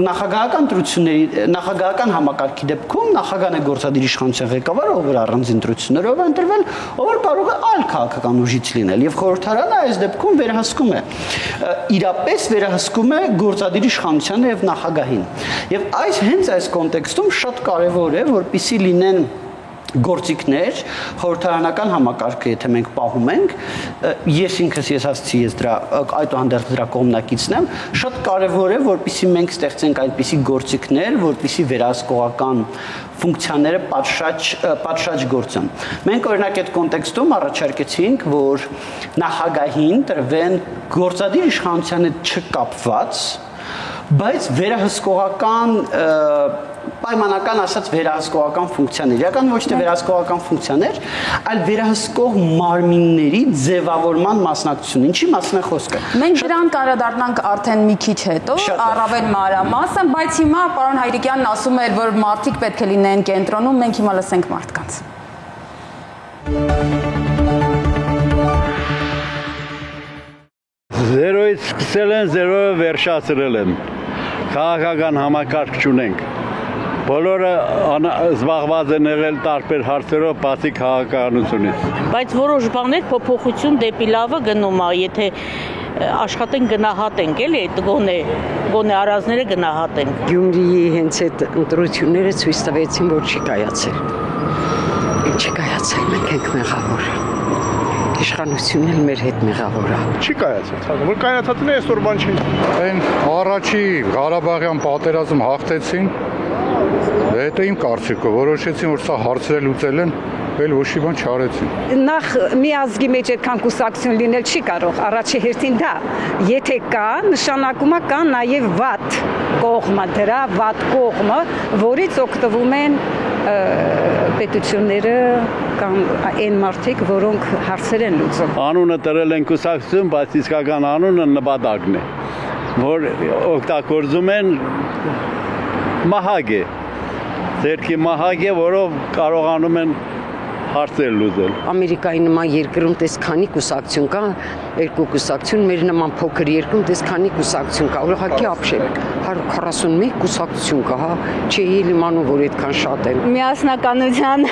նախագահական ընտրությունների նախագահական համակարգի դեպքում նախագահն է գործադիր իշխանության ղեկավարը, ով որ առանձին ընտրություններով է ընտրվել, ով որ կարող է այլ քաղաքական ուժից լինել եւ խորհրդարանը այս դեպքում վերահսկում է իրապես վերահսկում է գործադիր իշխանությանը եւ նախագահին։ Եվ հենց այս կոնտեքստում շատ կարեւոր է, որպեսզի լինեն գործիքներ, խորհրդարանական համակարգը, եթե մենք պահում ենք, ես ինքս հասցի ես դրա այդուհանդերձ դրա կողմնակիցն եմ, շատ կարևոր է, որպեսզի մենք ստեղծենք այդպիսի գործիքներ, որպեսզի վերահսկողական ֆունկցիաները պատշաճ գործեն։ Մենք օրինակ այդ կոնտեքստում առաջարկեցինք, որ նախագահին տրվեն գործադիր իշխանության հետ չկապված, բայց վերահսկողական պայմանական ասած վերահսկողական ֆունկցիաներ, իրական ոչ թե վերահսկողական ֆունկցիաներ, այլ վերահսկող մարմինների ձևավորման մասնակցություն։ Ինչի մասն է խոսքը։ Մենք դրան կանդրադառնանք արդեն մի քիչ հետո, առավել մանրամասն, բայց հիմա պարոն Հայրիկյանն ասում էր, որ մարդիկ պետք է լինեն կենտրոնում, մենք հիմա լսենք մարդկանց։ 0-ից սկսել են, 0-ը վերջացրել են։ Քաղաքական համակարգ չունենք։ Բոլորը զբաղված են եղել տարբեր հարցերով, բացի քաղաքականությունից։ Բայց որոշ բաներ փոփոխություն դեպի լավը գնում է, եթե աշխատենք գնահատենք, էլի, գոնե արազները գնահատենք։ Գյումրիի հենց այդ ընտրությունները ցույց տվեցին, որ չի կայացել։ Չի կայացել, մենք ենք մեղավոր։ Իշխանությունն էլ մեր հետ մեղավոր է։ Չի կայացել, որ կայացածն է այսօր բան չի։ Այն առաջի Ղարաբաղյան պատերազմ հաղթեցին, հետո իմ կարծիքով որոշեցին, որ սա հարցերը լուծել են, էլ ոչ մի բան չարեցին։ Նախ մի ազգի մեջ այդքան կուսակցություն լինել չի կարող, առաջի հերթին դա։ Եթե կա, նշանակում է կա նաև վատ կողմը, դրա վատ կողմը, որից օգտվում են պետությունները կամ այն մարդիկ, որոնք հարցեր են լուծում։ Անունը տրել են կուսակցություն, բայց իսկական անունը նպատակն է, որ օգտագործում են մահագ է, ձերքի մահագ է, որով կարողանում են հարցեր լուծել։ Ամերիկայի նման երկրում տես քանի կուսակցություն կա, երկու կուսակցություն, մեր նման փոքր երկրում տես քանի կուսակցություն կա, ուղղակի ապշել 141 կուսակցություն կա, հա, չի իմանում, որ այդքան շատ են։ Միասնականության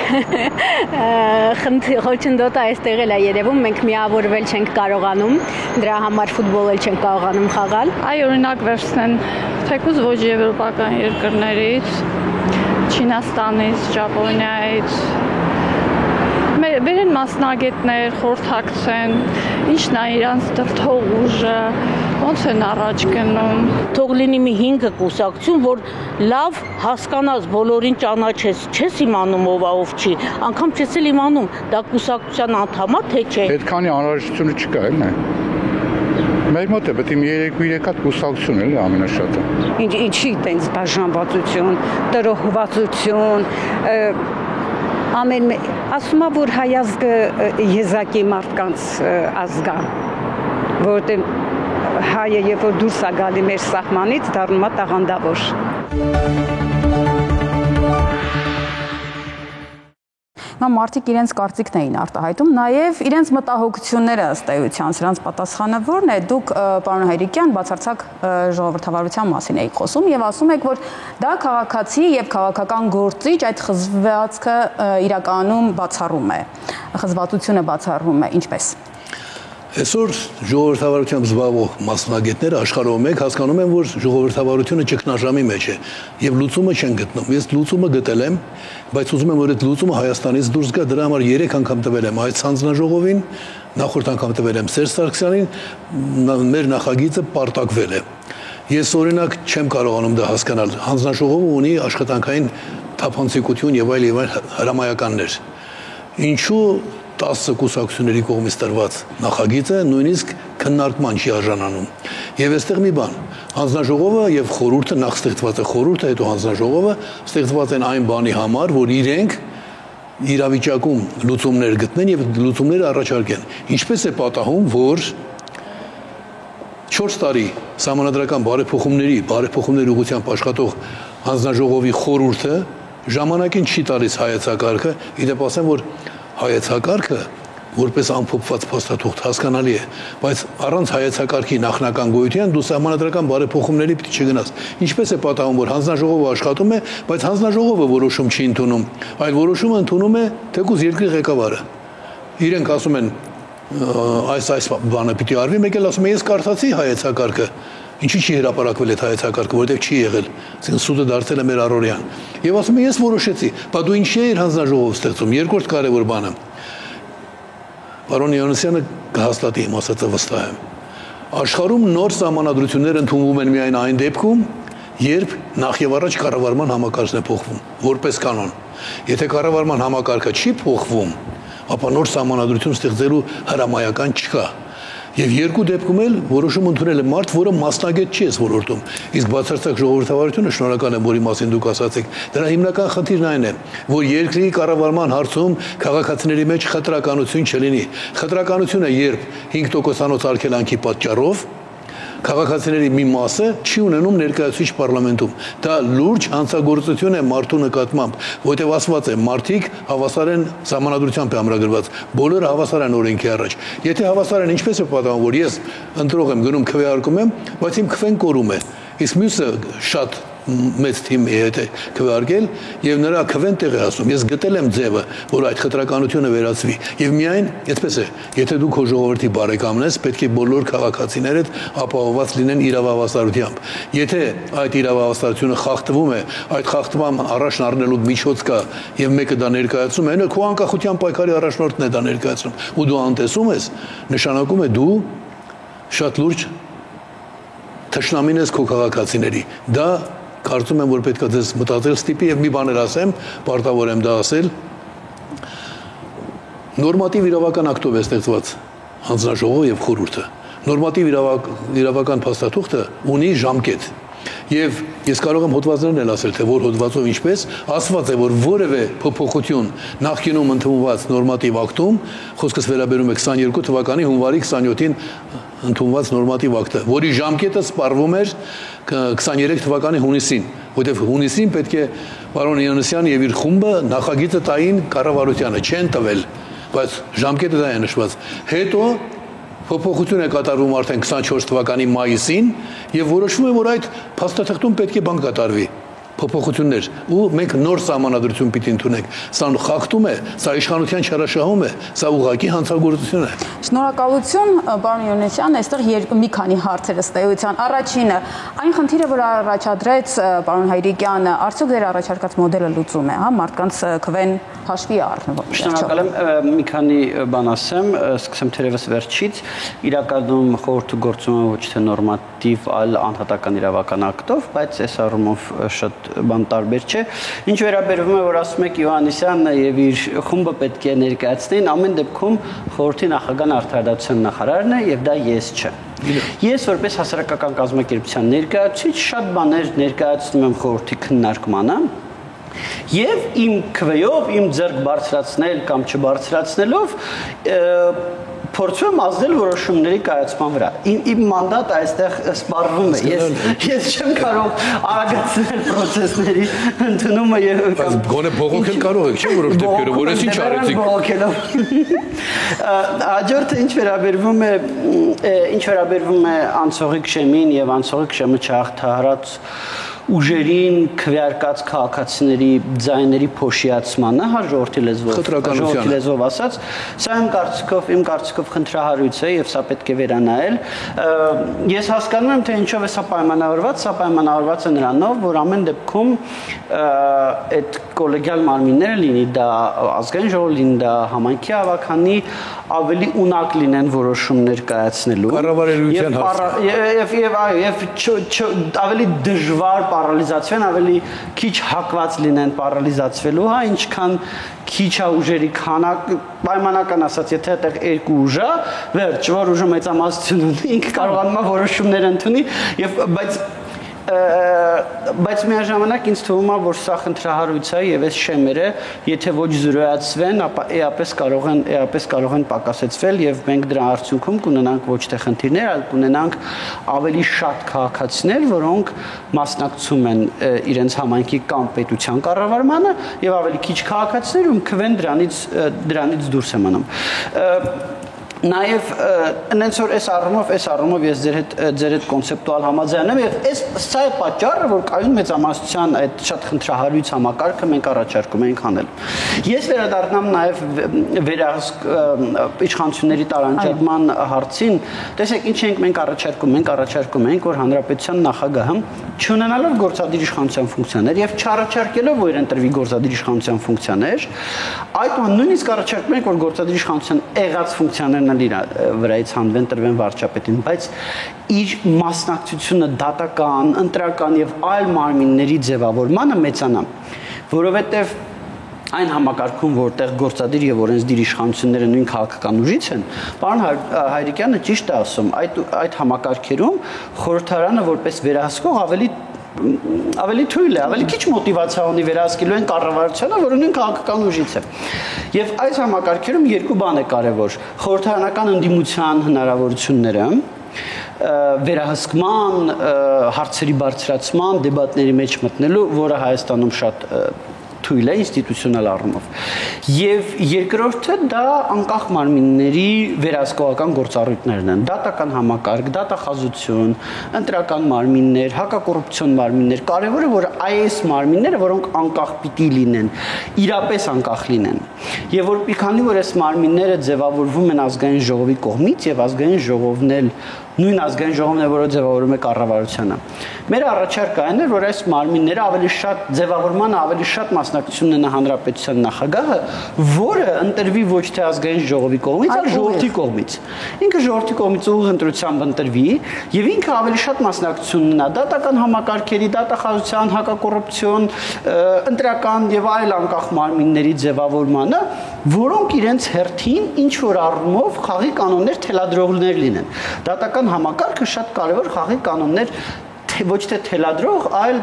խոչընդոտը այստեղ էլ է երևում, մենք միավորվել չենք կարողանում, դրա համար ֆուտբոլ էլ չենք կարողանում խաղալ։ Այ օրինակ վերցնեն թեկուզ ոչ եվրոպական երկրներից, Չինաստանից, Ճապոնիայից Բերեն մասնագետներ, խորհրդակցեն, ինչն է իրանց դրթող ուժը, ոնց են առաջ գնում։ Թող լինի մի 5 կուսակցություն, որ լավ հասկանաս, բոլորին ճանաչես, չես имանում ով է, ով չի, անգամ չես էլ imանում, դա կուսակցության անդամ է, թե չէ։ Այդքանի անհրաժեշտությունը չկա, էլ է։ Մեր մոտ է պետք է մի 3 հատ կուսակցություն էլ ամենաշատը։ Ինչի տենց բաժանվածություն, տրոհվածություն, ասում է, որ հայ ազգը եզակի մարդկանց ազգ է, որովհետև հայը երբ որ դուրս է գալի մեր սահմանից, դառնում է տաղանդավոր։ Նա մարդիկ իրենց կարծիքն էին արտահայտում, նաև իրենց մտահոգությունները ըստ էության, սրանց պատասխանը որն է։ Դուք, պարոն Հայրիկյան, բացարձակ ժողովրդավարության մասին եք խոսում եւ ասում եք, որ դա քաղաքացի եւ քաղաքական գործիչ այդ խզվածքը իրականում բացառում է, խզվածությունը բացառում է, ինչպես։ Այսօր ժողովրդավարությամբ զբաղվող մասնագետները աշխարհում մեկ հասկանում են, որ ժողովրդավարությունը ճգնաժամի մեջ է եւ լուծումը չեն գտնում։ Ես լուծումը գտել եմ, բայց ուզում եմ, որ այդ լուծումը Հայաստանից դուրս գա, դրա համար 3 անգամ տվել եմ այս հանձնաժողովին, նախորդ անգամ տվել եմ Սերժ Սարգսյանին, մեր նախագիծը պարտակվել է։ Ես օրինակ չեմ կարողանում դա հասկանալ։ Հանձնաժողովը ունի աշխատանքային թափանցիկություն եւ այլ հրամայականներ։ Ինչու 10 կուսակցությունների կողմից տրված նախագիծը նույնիսկ քննարկման չի արժանանում։ Եվ այստեղ մի բան, հանձնաժողովը եւ խորհուրդը նախ ստեղծված է խորհուրդը, հետո հանձնաժողովը ստեղծված են այն բանի համար, որ իրենք իրավիճակում լուծումներ գտնեն եւ լուծումները առաջարկեն։ Ինչպես է պատահում, որ 4 տարի սահմանադրական բարեփոխումների ուղղությամբ աշխատող հանձնաժողովի խորհուրդը ժամանակին չի տալիս հայեցակարգը, իդեպ ասեմ, որ հայեցակարգը որպես ամփոփված փաստաթուղթ հասկանալի է, բայց առանց հայեցակարգի նախնական գոյության դու սահմանադրական բարեփոխումների պիտի չգնաս։ Ինչպես է պատահում, որ հանձնաժողովը աշխատում է, բայց հանձնաժողովը որոշում չի ընդունում, այլ որոշումը ընդունում է թեկուզ երկրի ղեկավարը։ Իրենք ասում են այս բանը պիտի արվի, մեկ էլ ասում է ես կարդացի հայեցակարգը, ինչի չի հրապարակվել այդ հայեցակարգը, որովհետև չի եղել, այսինքն սուտը դարձել է մեր առօրյան։ Եվ ասում է ես որոշեցի, բա դու ինչի էր հանձնաժողով ստեղծում։ Երկրորդ կարևոր բանը։ Պարոն Յովհաննիսյանը կհաստատի իմ ասածը վստահ եմ։ Աշխարհում նոր սահմանադրություններ ընդունվում են միայն այն դեպքում, երբ նախ եւ առաջ կառավարման համակարգն է փոխվում, որպես կանոն։ Եթե կառավարման համակարգը չի փոխվում, ապա նոր սահմանադրություն ստեղծելու հրամայական չկա։ Եվ երկու դեպքում էլ որոշում ընդունել է մարդ, որը մասնագետ չի այս ոլորտում։ Իսկ բացարձակ ժողովրդավարությունը, շնորհակալ եմ, որի մասին դուք ասացիք, դրա հիմնական խնդիրն այն է, որ երկրի կառավարման հարցում քաղաքացիների մեջ խտրականություն չլինի։ Խտրականությունը, երբ 5%-անոց արգելանքի պատճառով քաղաքացիների մի մասը չի ունենում ներկայացուցիչ պարլամենտում։ Դա լուրջ հանցագործություն է մարդու նկատմամբ, որտեղ ասված է մարդիկ հավասար են սահմանադրությամբ է ամրագրված, բոլորը հավասար են օրենքի առաջ։ Եթե հավասար են, ինչպես է պատահում, որ ես ընտրող եմ, գնում քվեարկում եմ, բայց իմ քվեն կորում է։ Իսկ մյուսը շատ մեծ թիմ է հետ քվեարկել եւ նրա քվեն տեղ է ասում ես գտել եմ ձևը որ այդ խտրականությունը վերացվի եւ միայն այդպես է եթե դու քո ժողովրդի բարեկամն ես պետք է բոլոր քաղաքացիներդ ապահովված լինեն իրավավասարությամբ եթե այդ իրավավասարությունը խախտվում է այդ խախտման առաջն առնելու միջոց կա եւ մեկը դա ներկայացնում է քո անկախության պայքարի առաջնորդն է դա ներկայացնում ու դու անտեսում ես նշանակում է դու շատ լուրջ թշնամին ես քո քաղաքացիների դա կարծում եմ, որ պետք է ձեզ մտածել ստիպի եւ մի բաներ ասեմ, պարտավոր եմ դա ասել։ Նորմատիվ իրավական ակտով է ստեղծված հանձնաժողովը եւ խորհուրդը։ Նորմատիվ իրավական փաստաթուղթը ունի ժամկետ։ Եվ ես կարող եմ հոդվածներն էլ ասել, թե որ հոդվածով ինչպես, ասված է, որ որևէ փոփոխություն նախկինում ընդունված նորմատիվ ակտում, խոսքս վերաբերում է 22 թվականի հունվարի 27-ին ընդունված նորմատիվ ակտը, որի ժամկետը սպառվում էր 23 թվականի հունիսին, որտեղ հունիսին պետք է պարոն Յովհաննիսյանը եւ իր խումբը նախագիծը տային կառավարությանը, չեն տվել, բայց ժամկետը դա է նշված։ Հետո փոփոխություն է կատարվում արդեն 24 թվականի մայիսին եւ որոշվում է, որ այդ փաստաթղթում պետք է բան կատարվի, փոփոխություններ ու մենք նոր սահմանադրություն պիտի ընդունենք։ Սա խախտում է, սա իշխանության չարաշահում է, սա ուղղակի հանցագործություն է։ Շնորհակալություն, պարոն Յովհաննիսյան, այստեղ մի քանի հարցեր ըստ էության։ Առաջինը, այն խնդիրը, որ առաջադրեց պարոն Հայրիկյանը, արդյոք ձեր առաջարկած մոդելը լուծում է, հա, մարդկանց քվեն հաշվի առնվող։ Շնորհակալ եմ, մի քանի բան ասեմ, սկսեմ թերևս վերջից, իրականում խորհուրդը գործում է ոչ թե նորմատիվ, այլ անհատական իրավական ակտով, բայց այս առումով շատ բան տարբեր չէ։ Ինչ վերաբերվում է, որ ասում եք Յովհաննիսյանն եւ իր խումբը պետք է ներկայացնեն, ամեն դեպքում խորհրդի նախագահն արդարադատության նախարարն է եւ դա ես չեմ։ Ես որպես հասարակական կազմակերպության ներկայացուցիչ շատ բաներ ներկայացնում եմ խորհրդի քննարկմանը եւ իմ քվեով իմ ձեռք բարձրացնել կամ չբարձրացնելով փորձում եմ ազդել որոշումների կայացման վրա։ Իմ մանդատը այստեղ սպառվում է։ Ես չեմ կարող արագացնել process-ների ընդունումը եւ գոնե բողոքել կարող եք, չէ՞ որոշ դեպքերով, որ ես ինչ արեցիք։ Հաջորդը ինչ վերաբերվում է անցողիկ շեմին եւ անցողիկ շեմը չհաղթահարած ուժերին քվեարկած քաղաքացիների ձայների փոշիացմանը, հա ժողովրդի լեզվով ասած, սա իմ կարծիքով խնդրահարույց է եւ սա պետք է վերանայել։ Ես հասկանում եմ, թե ինչով է սա պայմանավորված է նրանով, որ ամեն դեպքում այդ կոլեգիալ մարմինները լինի դա ազգային ժողով, լինի դա համայնքի հավաքանի, ավելի ունակ լինեն որոշումներ կայացնելու կառավարելիության եւ ավելի դժվար պարալիզացվեն, ավելի քիչ հակված լինեն պարալիզացվելու, հա, ինչքան քիչ է ուժերի քանակ, պայմանական ասած, եթե այդտեղ երկու ուժ է, վերջ, որ ուժը մեծամասնություն ունի, ինքը կարողանում է որոշումներ ընդունի, եւ բայց բայց միաժամանակ ինձ թվում է, որ սա խնդրահարույց է եւ այս շեմերը, եթե ոչ զրոյացվեն, ապա էապես կարող են պակասեցվել եւ մենք դրա արդյունքում կունենանք ոչ թե խնդիրներ, այլ կունենանք ավելի շատ քաղաքացիներ, որոնք մասնակցում են իրենց համայնքի կամ պետության կառավարմանը եւ ավելի քիչ քաղաքացիներ, ում քվեն դրանից դուրս է մնում։ Նաև այնց որ այս առումով ես ձեր հետ կոնցեպտուալ համաձայնում եմ եւ սա է պատճառը որ կայուն մեծամասնության այդ շատ խնդրահարույց համակարգը մենք առաջարկում ենք անել։ Ես վերադառնամ նաև իշխանությունների տարանջատման հարցին, տեսեք ինչ ենք մենք առաջարկում ենք որ հանրապետության նախագահը չունենալով գործադիր իշխանության ֆունկցիաներ եւ չառաջարկելով որ ընտրվի գործադիր իշխանության ֆունկցիաներ, այդ նույնիսկ առաջարկում ենք որ գործադիր իշխանության եղած ֆունկցիաներն վրայից հանվեն տրվեն վարչապետին, բայց իր մասնակցությունը դատական, ընտրական եւ այլ մարմինների ձևավորմանը մեծանա, որովհետեւ այն համակարգում, որտեղ գործադիր եւ օրենսդիր իշխանությունները նույն քաղաքական ուժից են, պարոն Հայրիկյանը ճիշտ է ասում, այդ համակարգերում խորհրդարանը որպես վերահսկող ավելի թույլ է, ավելի քիչ մոտիվացիա ունի վերահսկելու այն կառավարությանը, որը նույն քաղաքական ուժից է։ Եվ այս համակարգերում երկու բան է կարևոր՝ խորհրդարանական ընդդիմության հնարավորությունները, վերահսկման, հարցերի բարձրացման, դեբատների մեջ մտնելու, որը Հայաստանում շատ թույլ է ինստիտուցիոնալ առումով։ Եվ երկրորդը դա անկախ մարմինների վերահսկողական գործառույթներն են՝ դատական համակարգ, դատախազություն, ընտրական մարմիններ, հակակոռուպցիոն մարմիններ, կարևորը որ այս մարմինները, որոնք անկախ պիտի լինեն, իրապես անկախ լինեն։ Եվ որ քանի որ այս մարմինները ձևավորվում են ազգային ժողովի կողմից եւ ազգային ժողովն էլ նույն ազգային ժողովն է, որը ձևավորում է կառավարությանը։ Մեր առաջարկը այն է, որ այս մարմինները ավելի շատ ձևավորմանը ավելի շատ մասնակցություն ունենա հանրապետության նախագահը, որը ընտրվի ոչ թե ազգային ժողովի կողմից, այլ ժողովրդի կողմից։ Ինքը ժողովրդի կողմից ուղիղ ընտրությամբ ընտրվի եւ ինքը ավելի շատ մասնակցություն ունենա դատական համակարգերի, դատախազության, հակակոռուպցիոն, ընտրական եւ այլ անկախ մարմինների ձևավորմանը, որոնք իրենց հերթին ինչ որ առումով խաղի կանոններ թելադրողներ լինեն։ Դատական համակարգը շատ կարևոր խաղի կանոններ ոչ թե թելադրող, այլ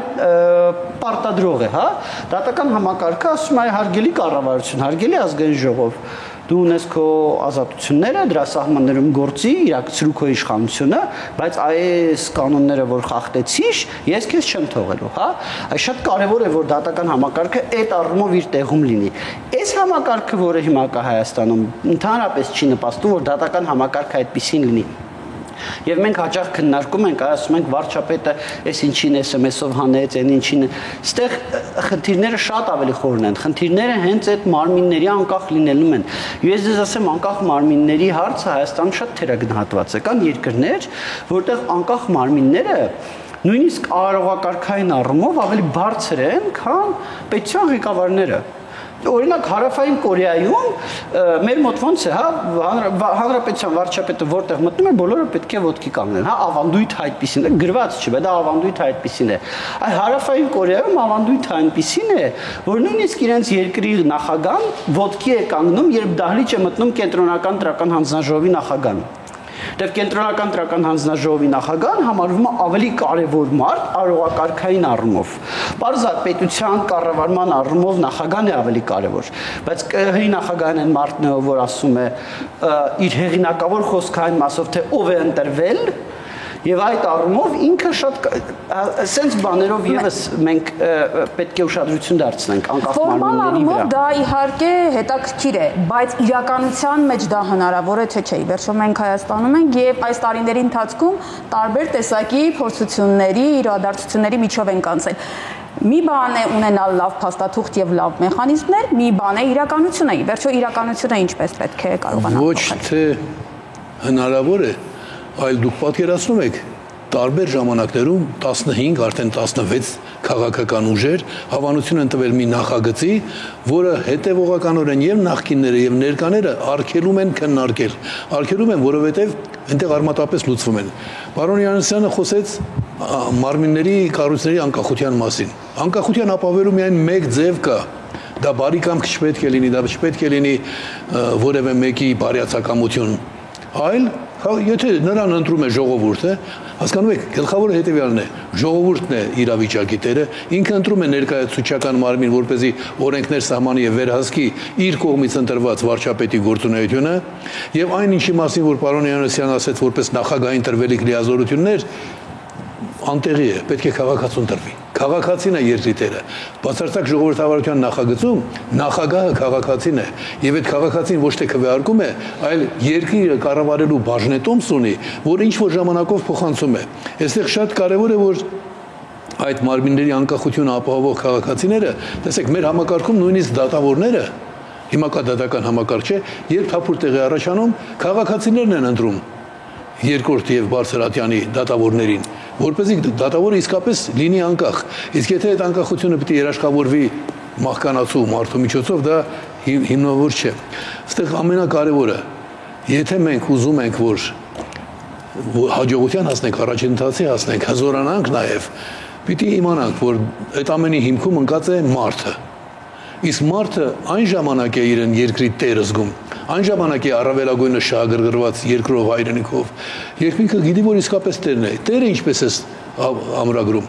պարտադրող է, հա։ Դատական համակարգը ասում է հարգելի կառավարություն, հարգելի ազգային ժողով, դու ունես քո ազատությունները, դրա սահմաններում գործի, իրացրու քո իշխանությունը, բայց այս կանոնները որ խախտեցիր, ես քեզ չեմ թողելու, հա։ Այս շատ կարևոր է որ դատական համակարգը այդ առումով իր տեղում լինի։ Այս համակարգը, որը հիմա կա Հայաստանում, ընդհանրապես չի նպաստում, որ դատական համակարգը այդպեսին լինի։ Եվ մենք հաճախ քննարկում ենք, ասում ենք վարչապետը այս ինչին SMS-ով հանեց, այն ինչին։ Այստեղ խնդիրները շատ ավելի խորն են։ Խնդիրները հենց այդ մարմինների անկախ լինելում են։ Ես ձեզ ասեմ, անկախ մարմինների հարցը Հայաստանում շատ թերագնահատված է։ Կան երկրներ, որտեղ անկախ մարմինները նույնիսկ արարողակարգային առումով ավելի բարձր են, քան պետության ղեկավարները։ Օրինակ Հարավային Կորեայում մեր մոտ ոնց է, հա, հանրապետության վարչապետը որտեղ մտնում է, բոլորը պետք է ոտքի կանգնեն, հա, ավանդույթ այդպեսին է, գրված չի, բայց դա ավանդույթ այդպեսին է։ Այ Հարավային Կորեայում ավանդույթը այնպեսին է, որ նույնիսկ իրենց երկրի նախագահան ոտքի է կանգնում, երբ դահլիճ է մտնում կենտրոնական տրական հանձնաժողովի նախագահան։ Դեռ կենտրոնական տրական հանձնաժողովի նախագահան համարվում է ավելի կարևոր մարդ արարողակարգային առումով։ Պարզատ պետության կառավարման առումով նախագահն է ավելի կարևոր, բայց ԿՀ-ի նախագահն այն մարդն է, որ ասում է իր հեղինակավոր խոսքային մասով, թե ով է ընտրվել, եւ այդ առումով ինքը շատ սենց բաներով եւս մենք պետք է ուշադրություն դարձնենք անկախ մարմինների վրա։ Դա իհարկե հետաքրքիր է, բայց իրականության մեջ դա հնարավոր է թե չէ։ Վերջում մենք Հայաստանում ենք եւ այս տարիների ընթացքում տարբեր տեսակի փորձությունների, իրադարձությունների միջով ենք անցել։ Մի բան է ունենալ լավ փաստաթուղթ եւ լավ մեխանիզմներ, մի բան է իրականությունը։ Վերջո իրականությունը ինչպես պետք է կարողանալ։ Ոչ թե հնարավոր է, այլ դուք պատկերացնում եք տարբեր ժամանակներում 15, արդեն 16 քաղաքական ուժեր հավանություն են տվել մի նախագծի, որը հետևողականորեն եւ նախկինները եւ ներկաները արգելում են քննարկել։ Արգելում են, որովհետեւ այնտեղ արմատապես լուծվում են։ Պարոն Յանուսյանը խոսեց մարմինների կառույցների անկախության մասին։ Անկախության ապավերու միայն մեկ ձև կա։ Դա բարի կամք չպետք է լինի, դա չպետք է լինի որևէ մեկի բարյացակամություն, այլ Եթե նրան ընտրում է ժողովուրդը, հասկանում եք, գլխավորը հետևյալն է, ժողովուրդն է իրավիճակի տերը, ինքը ընտրում է ներկայացուցչական մարմին, որպեսզի օրենքներ սահմանի եւ վերահսկի իր կողմից ընտրված վարչապետի գործունեությունը, եւ այն ինչի մասին որ պարոն Հովհաննիսյանն ասաց, որպես նախագահային տրվելիք լիազորություններ, անտեղի է, պետք է քաղաքացուն տրվի։ Քաղաքացին է երկրի տերը։ Բացարձակ ժողովրդավարության նախագծում նախագահը քաղաքացին է, եւ այդ քաղաքացին ոչ թե քվեարկում է, այլ երկիրը կառավարելու բաժնետոմս ունի, որը ինչ որ ժամանակով փոխանցում է։ Այստեղ շատ կարեւոր է, որ այդ մարմինների անկախությունը ապահովող քաղաքացիները, տեսեք, մեր համակարգում նույնիսկ դատավորները, հիմա կա դատական համակարգ չէ, երբ թափուր տեղ է առաջանում, քաղաքացիներն են ընտրում երկրորդ եւ բարձրատյանի դատավորներին, որպեսզի դատավորը իսկապես լինի անկախ։ Իսկ եթե այդ անկախությունը պիտի երաշխավորվի մահկանացու մարդու միջոցով, դա հիմնավոր չէ։ Այստեղ ամենակարևորը, եթե մենք ուզում ենք, որ հաջողության հասնենք, առաջընթացի հասնենք, հզորանանք նաեւ, պիտի իմանանք, որ այդ ամենի հիմքում ընկած է մարդը։ Իսկ մարդը այն ժամանակ է իրեն երկրի տերը զգում, այն ժամանակ է առավելագույնը շահագրգռված երկրով հայրենիքով, երբ ինքը գիտի, որ իսկապես տերն է։ Տերը ինչպես է ամրագրում,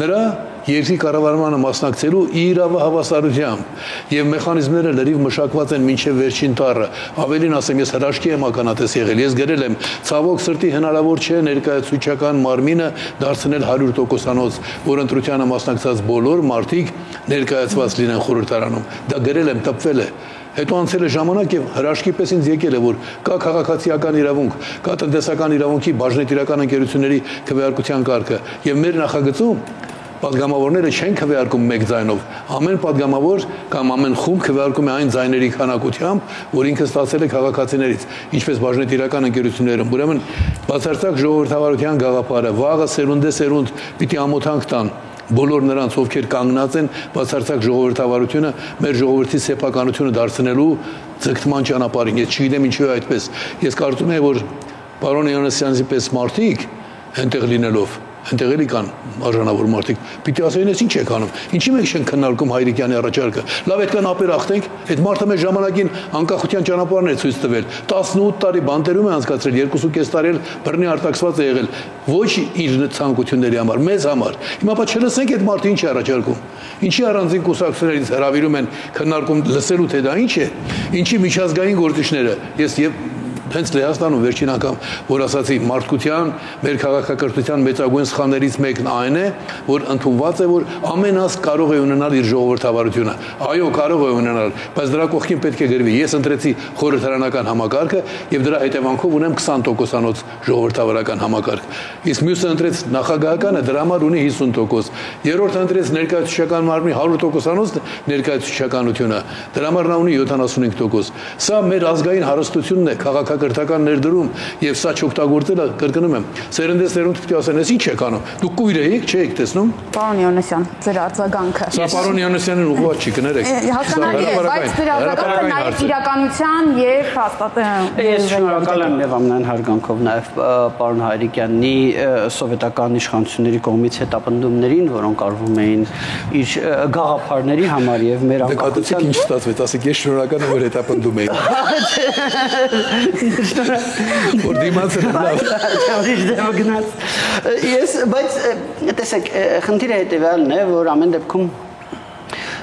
նրա երկրի կառավարմանը մասնակցելու իրավահավասարությամբ եւ մեխանիզմները լրիվ մշակված են մինչեւ վերջին տառը։ Ավելին ասեմ, ես հրաշքի եմ ականատես եղել, ես գրել եմ, ցավոք սրտի հնարավոր չէ ներկայացուցչական մարմինը դարձնել 100%-անոց, որ ընտրությանը մասնակցած բոլոր մարդիկ ներկայացված լինեն խորհրդարանում։ Դա գրել եմ, տպվել է։ Հետո անցել է ժամանակ եւ հրաշքի պես ինձ եկել է, որ կա քաղաքացիական իրավունք, կա տնտեսական իրավունքի բաժնետիրական ընկերությունների քվեարկության կարգը եւ մեր նախագծում պատգամավորները չեն քվեարկում մեկ ձայնով, ամեն պատգամավոր կամ ամեն խումբ քվեարկում է այն ձայների քանակությամբ, որ ինքը ստացել է քաղաքացիներից, ինչպես բաժնետիրական ընկերություններում։ Ուրեմն բացարձակ ժողովրդավարության գաղափարը վաղը սերունդ պիտի ամոթանք տան բոլոր նրանց, ովքեր կանգնած են բացարձակ ժողովրդավարությունը մեր ժողովրդի սեփականությունը դարձնելու ձգտման ճանապարհին։ Ես չգիտեմ ինչու է այդպես։ Ես կարծում եմ, որ պարոն Հովհաննիսյանի պես մարդիկ այնտեղ լինելով, այնտեղ էլի կան արժանավոր մարդիկ, պիտի ասեն, ես ինչ եք անում, ինչի մենք չենք քննարկում Հայրիկյանի առաջարկը։ Լավ, այդքան ապեր ախտենք, այդ մարդը մեր ժամանակին անկախության ճանապարհն է ցույց տվել, 18 տարի բանտերում է անցկացրել, 2.5 տարի էլ բռնի արտաքսված է եղել, ոչ իր ցանկությունների համար, մեզ համար։ Հիմա բա չլսենք այդ մարդը ինչ է առաջարկում։ Ինչի առանձին կուսակցություններից հրավիրում են քննարկում լսելու թե դա ինչ է, ինչի միջազգային գործիչները, ես եւ հենց Լեհաստանում վերջին անգամ որ ասացի մարդկության մեր քաղաքակրթության մեծագույն սխալներից մեկն այն է, որ ընդունված է, որ ամեն ազգ կարող է ունենալ իր ժողովրդավարությունը։ Այո, կարող է ունենալ, բայց դրա կողքին պետք է գրվի։ Ես ընտրեցի խորհրդարանական համակարգը եւ դրա հետևանքով ունեմ 20%-անոց ժողովրդավարական համակարգ։ Իսկ մյուսը ընտրեց նախագահականը, դրա համար ունի 50%։ Երրորդը ընտրեց ներկայացուցչական մարմնի 100%-անոց ներկայացուցչականությունը, դրա համար նա ունի 75%։ Սա մեր ազգային հարստությունն է, քաղաքակրթական ներդրում եւ սա չօգտագործելը կրկնում եմ սերնդեսերունդ պիտի ասեն ես ինչ եք անում դուք կույր եք չեք տեսնում Պարոն Հովհաննիսյան ձեր արձագանքը Սա պարոն Հովհաննիսյանին ուղղված չի կներեք հասկանալի է բայց ձեր արձագանքը նաեւ իրականության եւ ես շնորհակալ եմ եւ ամենայն հարգանքով նաեւ պարոն Հայրիկյանի սովետական իշխանությունների կողմից հետապնդումներին որոնք արվում էին իր գաղափարների համար եւ մեր անկախության ինչ ստացվեց ասեք ես շնորհակալ եմ որ հետապնդում եք Որ դիմացել լավ Ես բայց տեսեք խնդիրը հետևյալն է որ ամեն դեպքում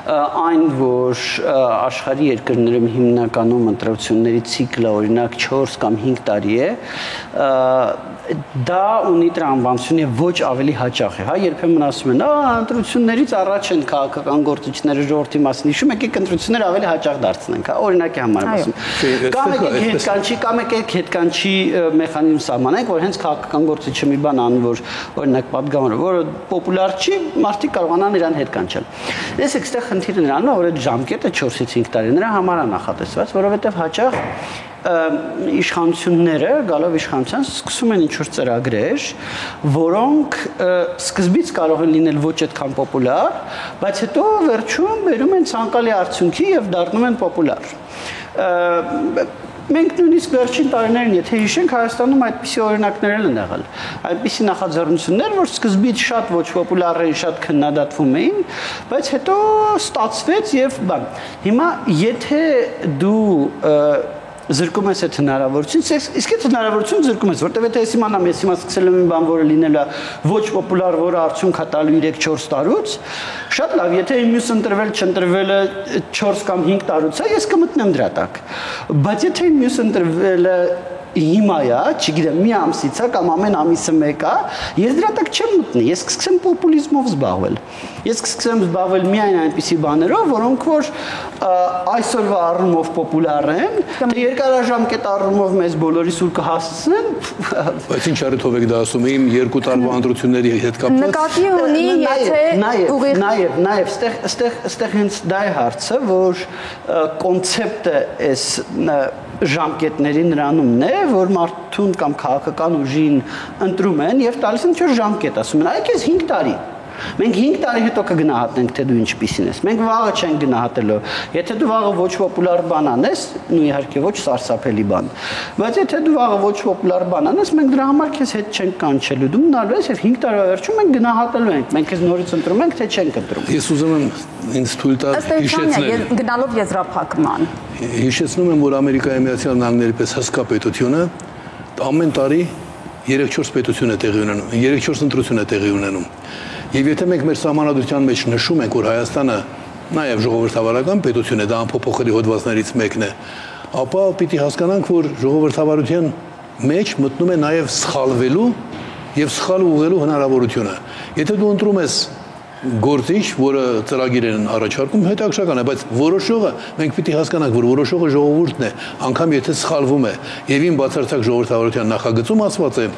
այն որ աշխարհի երկրներում հիմնականում ընտրությունների ցիկլը օրինակ 4 կամ 5 տարի է դա ունի տրամաբանություն եւ ոչ ավելի հաճախ է հա երբեմն ասում են ընտրություններից առաջ են քաղաքական գործիչները ժողովրդի մասին հիշում եք ընտրությունները ավելի հաճախ դարձնենք հա օրինակի համար ասում կամ եկեք հետկանչի մեխանիզմ սահմանենք որ հենց քաղաքական գործիչը մի բան անում որ օրինակ պատգամավորը որը պոպուլար չի մարդիկ կարողանան իրան հետկանչել տեսեք այստեղ խնդիրը նրանն է որ այդ ժամկետը 4-ից 5 տարի նրա համար է նախատեսված որովհետեւ հաճախ իշխանությունները գալով իշխանության սկսում են ինչ-որ ծրագրեր, որոնք սկզբից կարող են լինել ոչ այդքան պոպուլար, բայց հետո վերջում բերում են ցանկալի արդյունքի եւ դառնում են պոպուլար։ Մենք նույնիսկ վերջին տարիներին, եթե հիշենք, Հայաստանում այդպիսի օրինակներ են եղել։ Այդպիսի նախաձեռնություններ, որ սկզբից շատ ոչ պոպուլար էին, շատ քննադատվում էին, բայց հետո ստացվեց եւ բան։ Հիմա եթե դու զրկում ես այդ հնարավորությունից, իսկ այդ հնարավորությունը զրկում ես, որտեղ եթե ես իմանամ, ես հիմա սկսել եմ մի բան, որը լինել է ոչ պոպուլար, որը արդյունք է տալու 3-4 տարուց, շատ լավ, եթե մյուս ընտրվել չընտրվելը 4 կամ 5 տարուց է, ես կմտնեմ դրա տակ։ Բայց եթե մյուս ընտրվելը հիմա է, չգիտեմ, մի ամսից է կամ ամեն ամիսը մեկ է, ես դրա տակ չեմ մտնի, ես կսկսեմ պոպուլիզմով զբաղվել։ Ես կսկսեմ զբաղվել միայն այնպիսի բաներով, որոնք որ այսօրվա առումով պոպուլար են, թե երկարաժամկետ առումով մեզ բոլորի սուր կհասցնեն։ Բայց ինչ առիթով եք դա ասում, իմ 2 տարվա ընտրությունների հետ կապված։ Նկատի ունի, եթե Նաեւ, այստեղ հենց դա է հարցը, որ կոնցեպտը էս ժամկետների նրանումն է, որ մարդուն կամ քաղաքական ուժին ընտրում են եւ տալիս են ինչ-որ ժամկետ, ասում են, այ քեզ 5 տարի։ Մենք 5 տարի հետո կգնահատենք, թե դու ինչպիսին ես։ Մենք վաղը չենք գնահատելու։ Եթե դու վաղը ոչ պոպուլար բան անես, ու իհարկե ոչ սարսափելի բան, բայց եթե դու վաղը ոչ պոպուլար բան անես, մենք դրա համար քեզ հետ չենք կանչելու։ Դու մնալու ես եւ 5 տարվա վերջում մենք գնահատելու ենք։ Մենք քեզ նորից ընտրում ենք, թե չենք ընտրում։ Ես ուզում եմ ինձ թույլ տալ հիշեցնել։ Գնալով եզրափակման։ Հիշեցնում եմ, որ Ամերիկայի Միացյալ Նահանգների պես հսկա պետությունը ամեն տարի 3-4 պետություն է տեղի ունենում, 3-4 ընտրություն է տեղի ունենում։ Եվ եթե մենք մեր սահմանադրության մեջ նշում ենք, որ Հայաստանը նաև ժողովրդավարական պետություն է, դա անփոփոխելի հոդվածներից մեկն է, ապա պիտի հասկանանք, որ ժողովրդավարության մեջ մտնում է նաև սխալվելու եւ սխալ ուղղելու հնարավորությունը։ Եթե դու ընտրում ես գործիչ, որը ծրագիր են առաջարկում, հետաքրքրական է, բայց որոշողը մենք պիտի հասկանանք, որ որոշողը ժողովուրդն է, անգամ եթե սխալվում է, եւ իմ բացարձակ ժողովրդավարության նախագծում ասված է,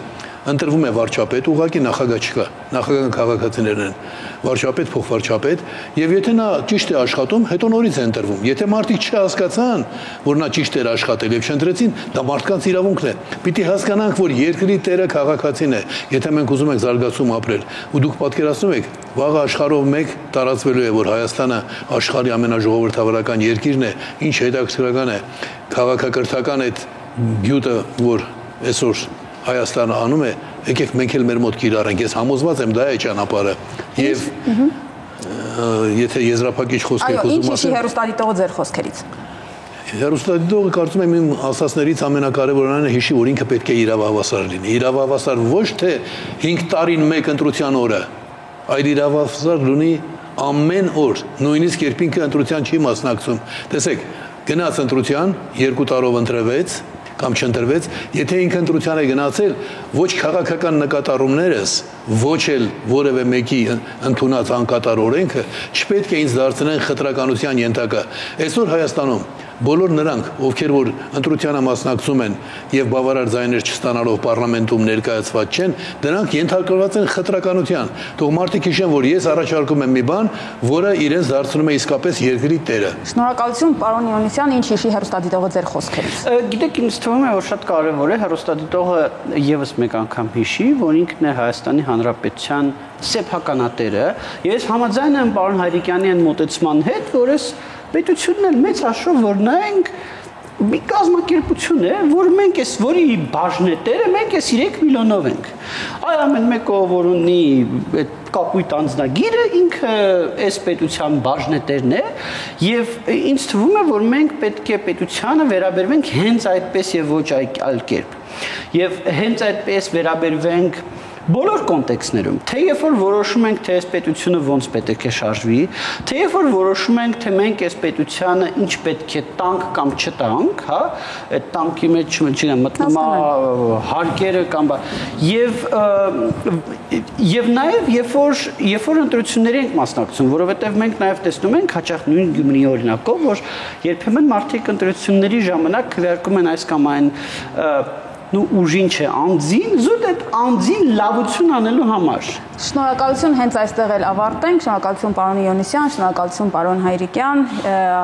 ընտրվում է վարչապետ, ուղղակի նախագահ չկա, նախագահը քաղաքացիներն են, վարչապետ, փոխվարչապետ, եւ եթե նա ճիշտ է աշխատում, հետո նորից է ընտրվում։ Եթե մարդիկ չհասկացան, որ նա ճիշտ էր աշխատել եւ չընտրեցին, դա մարդկանց իրավունքն է։ Պիտի հասկանանք, որ երկրի տերը քաղաքացին է, եթե մենք ուզում ենք զարգացում ապրել, ու դուք պատկերացնում եք, վաղը աշխարհով մեկ տարածվելու է, որ Հայաստանը աշխարհի ամենաժողովրդավարական երկիրն է, ինչ հետաքրքրական է, քաղաքակրթական այդ գյուտը, որ այսօր Հայաստանը անում է, եկեք մենք էլ մեր մոտ կիրառենք, ես համոզված եմ դա է ճանապարհը։ Եվ եթե եզրափակիչ խոսքեր ուզում ասեմ, ինչի հերոստատիտողը ձեր խոսքերից։ Հերոստատիտողը կարծում եմ իմ ասածներից ամենակարևորն է հիշի, որ ինքը պետք է իրավահավասար լինի։ Իրավահավասար ոչ թե 5 տարին մեկ ընտրության օրը, այլ իրավահավասար լինի ամեն օր, նույնիսկ երբ ինքը ընտրության չի մասնակցում։ Տեսեք, գնաց ընտրության, 2 տարով ընտրվեց կամ չընտրվեց, եթե ինքը ընտրության է գնացել, ոչ քաղաքական նկատառումներս, ոչ էլ որևէ մեկի ընդունած անկատար օրենքը չպետք է ինձ դարձնեն խտրականության ենթակա։ Այսօր Հայաստանում բոլոր նրանք, ովքեր որ ընտրությանը մասնակցում են եւ բավարար ձայներ չստանալով պարլամենտում ներկայացված չեն, դրանք ենթարկված են խտրականության։ Թող մարդիկ հիշեն, որ ես առաջարկում եմ մի բան, որը իրենց դարձնում է իսկապես երկրի տերը։ Շնորհակալություն, պարոն Իոնիսյան, ինչ հիշի հերոստատիտողը ձեր խոսքերից։ Գիտեք, ինձ թվում է, որ շատ կարևոր է հերոստատիտողը եւս մեկ անգամ հիշի, որ ինքն է Հայաստանի Հանրապետության սեփականատերը։ Ես համաձայն եմ պարոն Հայրիկյանի այն մոտեցման հետ, որ ես պետությունն էլ մեծ հաշվով որ նայենք մի կազմակերպություն է, որ մենք էս որի բաժնետերը մենք էս 3 միլիոնով ենք։ Այ ամեն մեկը որ ունի այդ կապույտ անձնագիրը ինքը էս պետության բաժնետերն է եւ ինձ թվում է որ մենք պետք է պետությանը վերաբերվենք հենց այդպես եւ ոչ այլ կերպ։ Եվ հենց այդպես վերաբերվենք բոլոր կոնտեքստներում, թե երբ որ որոշում ենք, թե այս պետությունը ոնց պետք է շարժվի, թե երբ որ որոշում ենք, թե մենք այս պետությանը ինչ պետք է տանք կամ չտանք, հա, այդ տանկի մեջ չգիտեմ, մտնում է հարկերը կամ եւ նաեւ երբ որ ընտրությունների ենք մասնակցում, որովհետեւ մենք նաեւ տեսնում ենք հաճախ նույն Գյումրիի օրինակով, որ երբեմն մարդիկ ընտրությունների ժամանակ քվեարկում են այս կամ այն ուժին չէ, անձին, զուտ այդ անձին լավություն անելու համար։ Շնորհակալություն, հենց այստեղ էլ ավարտենք, շնորհակալություն պարոն Իոնիսյան, շնորհակալություն պարոն Հայրիկյան,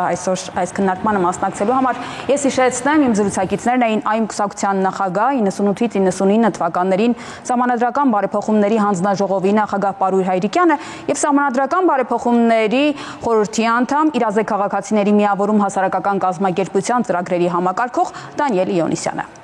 այսօր այս քննարկմանը մասնակցելու համար։ Ես հիշեցնեմ, իմ զրուցակիցներն էին այն կուսակցության նախագահ 98-ից 99 թվականներին Սահմանադրական բարեփոխումների հանձնաժողովի նախագահ Պարույր Հայրիկյանը եւ Սահմանադրական բարեփոխումների խորհրդի անդամ Իրազեկ քաղաքացիների միավորում հասարակական կազմակերպության ծրագրերի համակարգող Դանիել Իոնիսյանը։